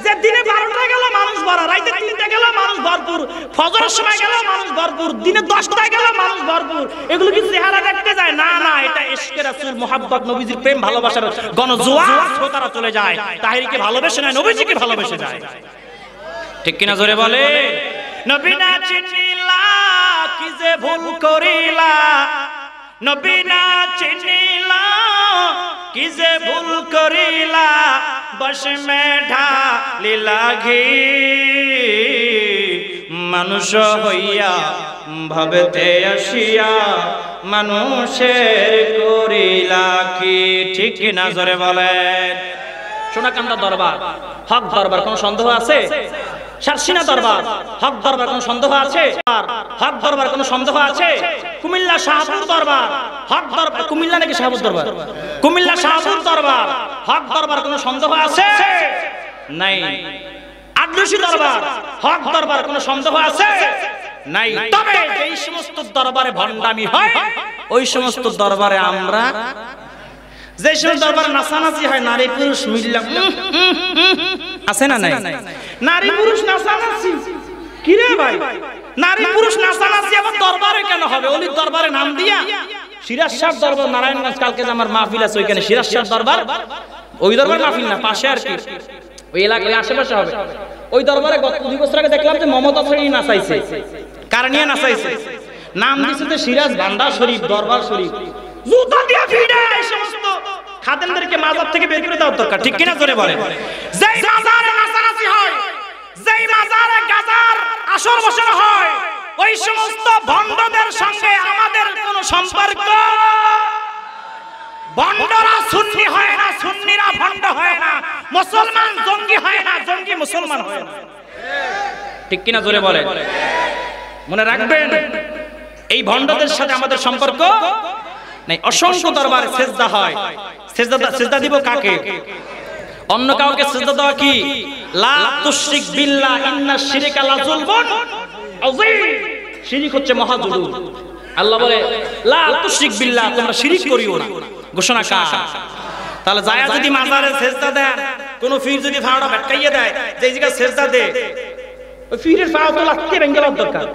যে দিনে 12টায় গেল মানুষ ভরা, রাতে 3টায় গেল মানুষ ভরপুর, ফজরের সময় গেল মানুষ ভরপুর, দিনে 10টায় গেল মানুষ ভরপুর। এগুলো কি চেহারা দেখতে যায়? না না, এটা ইশকে রাসূল, মুহাব্বত, নবীজির প্রেম ভালোবাসার গণজোয়ার শ্রোতারা চলে যায়। তাহিরকে ভালোবেসে না, নবীজিকে ভালোবেসে যায়, ঠিক কিনা জোরে বলে। নবী না চিনিলা কি যে ভুল করিলা, নবী না চিনিলা কি যে ভুল করিলা, বশ মে ঢালিলা ঘি, মানুষ হইয়া ভাবতে আসিয়া মানুষের করিলা কি, ঠিক কিনা জোরে বলেন। সোনাকান্দা দরবার, হক দরবার, কোন সন্দেহ আছে? শারসিনা দরবার, হক দরবার, কোন সন্দেহ আছে? হক দরবার, কোন সন্দেহ আছে? কুমিল্লা শাহপুর দরবার, হক দরবার, কুমিল্লা নাকি শাহপুর দরবার? কুমিল্লা শাহপুর দরবার, হক দরবার, কোন সন্দেহ আছে? নাই। আদলুশি দরবার, হক দরবার, কোন সন্দেহ আছে? নাই। তবে এই সমস্ত দরবারে ভণ্ডামি হয়, ওই সমস্ত দরবারে আমরা, যে সমস্ত দরবারে নাচানাচি হয়, নারী পুরুষ মিললাম আছে না নাই? নারী পুরুষ নাচানাচি কি রে ভাই? নারী পুরুষ নাচানাচি আবার দরবারে কেন হবে? ওলির দরবারে নাম দিয়া সিরাজ শাহ দরবার, নারায়ণগঞ্জ কালকে যে আমার মাহফিল আছে ওইখানে সিরাজ শাহ দরবার, ওই দরবার মাহফিল না, পাশে আর কি ওই এলাকায় আশেপাশে হবে। ওই দরবারে গত 2 বছর আগে দেখলাম যে মমতা শ্রেণী নাচাইছে, কার নিয়ে নাচাইছে? নাম দিয়েছে যে সিরাজ ভান্ডার শরীফ, দরবার শরীফ। জুতা দিয়ে ফিরে এই সমস্ত খাদেমদেরকে মাজার থেকে বের করে দেওয়ার দরকার, ঠিক কিনা জোরে বলেন? যেই মাজারে নাচানাচি হয়, যেই মাজারে গাজার আসর বসানো হয়, ওই সমস্ত ভণ্ডদের সঙ্গে আমাদের কোনো সম্পর্ক। ভণ্ডরা সুন্নি হয় না, সুন্নিরা ভণ্ড হয় না, মুসলমান জঙ্গি হয় না, জঙ্গি মুসলমান হয় না, ঠিক কিনা জোরে বলেন? মনে রাখবেন, এই ভণ্ডদের সাথে আমাদের সম্পর্ক নাই। অসংখ্য দরবারে সেজদা হয়, সেজদা দিব কাকে? অন্য কাউকে সেজদা দেওয়া কি? লা তুশরিক বিল্লাহ ইন্নাশ শিরকা লাযুলমুন আযীম। শিরক হচ্ছে মহা জুলুম। আল্লাহ বলে লা তুশরিক বিল্লাহ, তোমরা শিরক করিও না। ঘোষণা কার? তাহলে যায় যদি মাজারে সেজদা দেন, কোন পীর যদি ফাড়া ভটকাইয়ে দেয় যে এই জায়গায় সেজদা দে, ওই পীরের পা তো লাগতে ভেঙে দেওয়ার দরকার।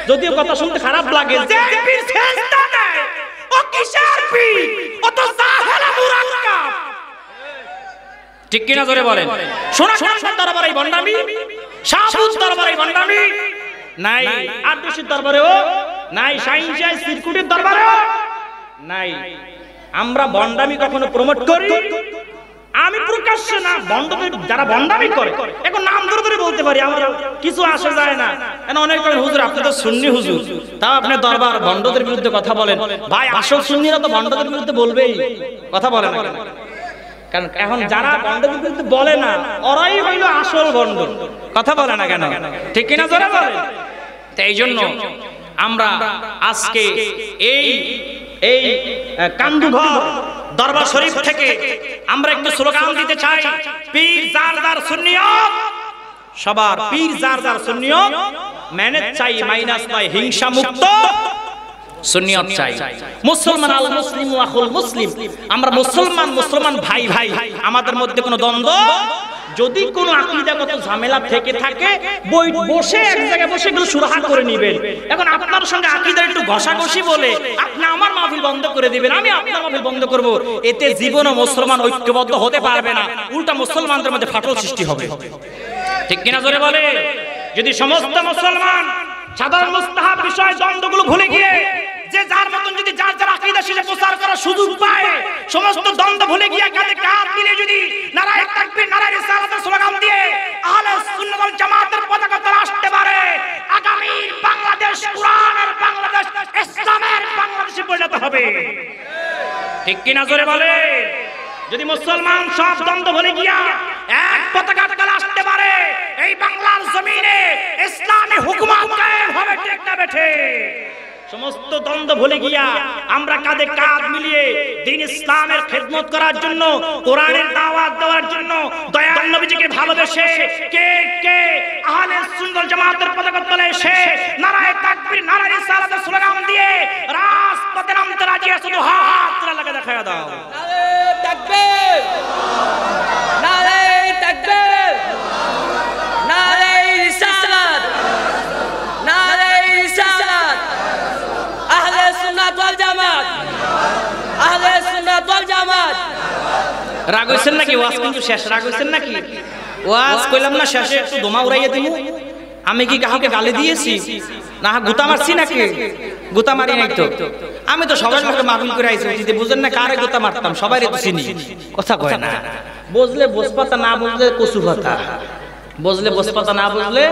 যদিও কথা শুনতে খারাপ লাগে, যে পীর সেজদা দেয় ও কিসের পীর? ও তো জাহেল মুরাক্কাব, ঠিক কিনা জোরে বলেন? শোনা দরবারে ভণ্ডামি, শাহপুর দরবারে ভণ্ডামি নাই, আদর্শের দরবারেও নাই, সাইন্সাই সিরকুটের দরবারেও নাই। আমরা ভণ্ডামি কখনো প্রমোট করি? আমি প্রকাশ্যে না, ভণ্ডদের যারা ভণ্ডামি করে এখন নাম ধরে ধরে বলতে পারি, আমরা কিছু আসে যায় না। অনেক করেন হুজুর আপনি তো সুন্নি হুজুর, তাও আপনি দরবার ভণ্ডদের বিরুদ্ধে কথা বলেন। ভাই আসল সুন্নিরা তো ভণ্ডদের বিরুদ্ধে বলবেই, কথা বলে না। কারণ এখন যারা ভণ্ডদের বিরুদ্ধে বলে না, ওরাই হইল আসল ভণ্ড, কথা বলে না কেন? ঠিক কিনা জোরে বলেন? এই জন্য আমরা আজকে এই কান্দুঘর দরবার শরীফ থেকে আমরা একটু স্লোগান দিতে চাই, পীর যার যার সুন্নিয়ত, সবার পীর যার যার সুন্নিয়ত মেনে চাই, মাইনাস নয়, হিংসা মুক্ত সুন্নিয়ত চাই। মুসলমান আল মুসলিম ওয়া আখুল মুসলিম, আমরা মুসলমান ভাই ভাই, আমাদের মধ্যে কোনো দ্বন্দ্ব, যদি কোনো আকীদাগত ঝামেলা থেকে থাকে বসে এক জায়গায় বসে এগুলো সুরাহা করে নেবেন। এখন আপনার সঙ্গে আকীদার একটু ঘষাঘষি বলে আপনি আমার মাহফিল বন্ধ করে দিবেন, আমি আপনার মাহফিল বন্ধ করব, এতে জীবনও মুসলমান ঐক্যবদ্ধ হতে পারবে না, উল্টা মুসলমানদের মধ্যে ফাটল সৃষ্টি হবে, ঠিক কিনা জোরে বলে? যদি সমস্ত মুসলমান সাধারণ মুস্তাহাব বিষয় দ্বন্দ্বগুলো ভুলে গিয়ে যে যার মতন যদি যার যার আকীদা শিখে প্রচার করার সুযোগ পায়, সমস্ত দ্বন্দ্ব ভুলে গিয়ে কাঁধে কাঁধ মিলে যদি নারায়ে তাকবীর নারায়ে রিসালাতের স্লোগান দিয়ে আহলে সুন্নাত ওয়াল জামাতের পতাকা তলে আসতে পারে, আগামী বাংলাদেশ কোরআনের বাংলাদেশ, ইসলামের বাংলাদেশে পরিণত হবে, ঠিক কিনা জোরে বলে? যদি মুসলমান সব দ্বন্দ্ব ভুলে গিয়া এক পতাকা তলে আসতে পারে, এই বাংলার জমিনে ইসলামী হুকুমত কায়েম হবে, ঠিক না বেঠে? সমস্ত দ্বন্দ্ব ভুলে গিয়া আমরা কাঁধে কাঁধ মিলিয়ে দ্বীন ইসলামের খেদমত করার জন্য, কোরআনের দাওয়াত দেওয়ার জন্য, দয়াল নবীজিকে ভালোবেসে কে কে আহলে সুন্নাত ওয়াল জামাতের পতাকা তলে এসে নারায়ে তাকবীর নারায়ে রিসালাতের স্লোগান দিয়ে রাজপথে নামতে রাজি আছে? তো হাত তুলে লাগা দেখায়া দাও। নারায়ে তাকবীর, নারায়ে তাকবীর, নারায়ে রিসালাত, নারায়ে রিসালাত, আহলে সুন্নাত ওয়াল জামাত, আহলে সুন্নাত ওয়াল জামাত। রাগ হইছেন নাকি? ওয়াজ কিন্তু শেষ, রাগ হইছেন নাকি? ওয়াজ কইলাম না শেষে একটু দমা উড়াইয়া দিমু? আমি কি কাউকে গালি দিয়েছি? না গুতা মারছি নাকি? গুতা মারি নাই তো। আমি তো সবাই লোকে মাহফিল করে আইছি, যদি বুঝেন না কারে গুতা মারতাম, সবাই তো চিনি, কথা কয় না। বুঝলে বসপাতা, না বুঝলে কচু পাতা, বুঝলে বসপাতা, না বুঝলে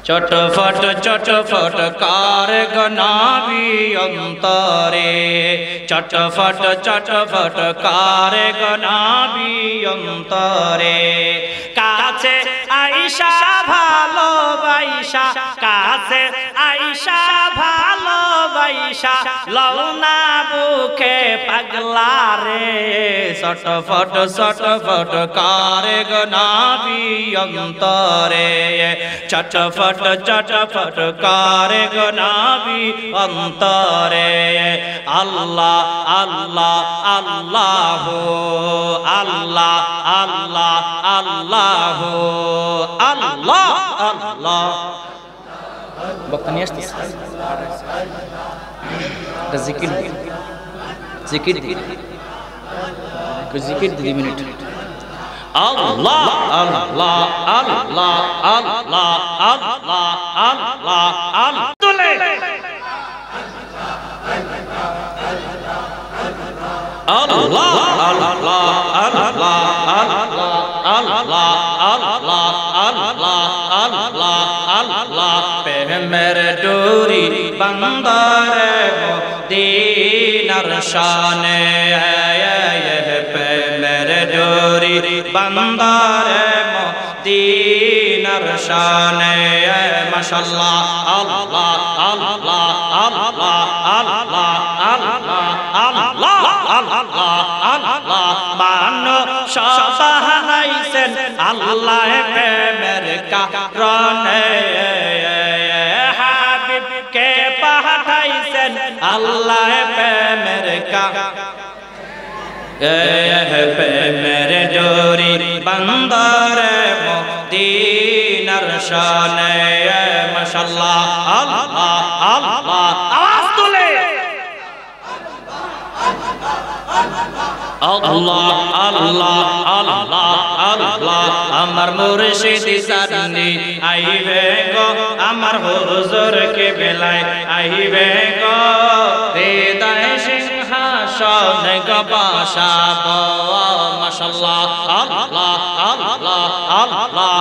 চটফট চটফট কার গনাবি অন্তরে, চটফট চটফট কার গনাবি অন্তরে, কাছে আইসা ভালোবাসা, কাছে আইসা ভালোবাসা ভালোবাসা লওনা বুকে পাগলা রে ছটফট ছটফট করে গো নবী অন্তরে ছটফট ছটফট করে গো নবী অন্তরে আল্লাহ আল্লাহ আল্লাহ আল্লাহ আল্লাহ আল্লাহ আল্লাহ আল্লাহ বক্তা নিয়ে আসতেছে জিকির জিকির জিকির 2 মিনিট আল্লাহ আল্লাহ আল্লাহ আল্লাহ আল্লাহ আল্লাহ আল্লাহ তুলে আল্লাহ আল্লাহ আল্লাহ আল্লাহ আল্লাহ আল্লাহ আল্লাহ আল্লাহ আল্লাহ প্রেমের ডোরি বান্দারে মদিনার শানে প্রেমের ডোরি বান্দারে মদিনার শানে মাশাআল্লাহ আল্লাহ আল্লাহ আল্লাহ আল্লাহ আল্লাহ আল্লাহ আল্লাহ আল্লাহ মানো সবাহাইছেন আল্লাহ প্রেমের কারণে হাবিব কে পাঠাইছেন আল্লাহ প্রেমের প্রেমের ডোরি বান্দারে মদিনার শানে মাশাআল্লাহ আল্লাহ আল্লাহ আওয়াজ তুলে আল্লাহ আল্লাহ আল্লাহ আল্লাহ আমার মুর্শিদ সান্নি আইবে গো আমার হুজুর কে বেলায় আইবে গো হৃদয় সিংহাসন গো বসাবো মাশাআল্লাহ আল্লাহ আল্লাহ আল্লাহ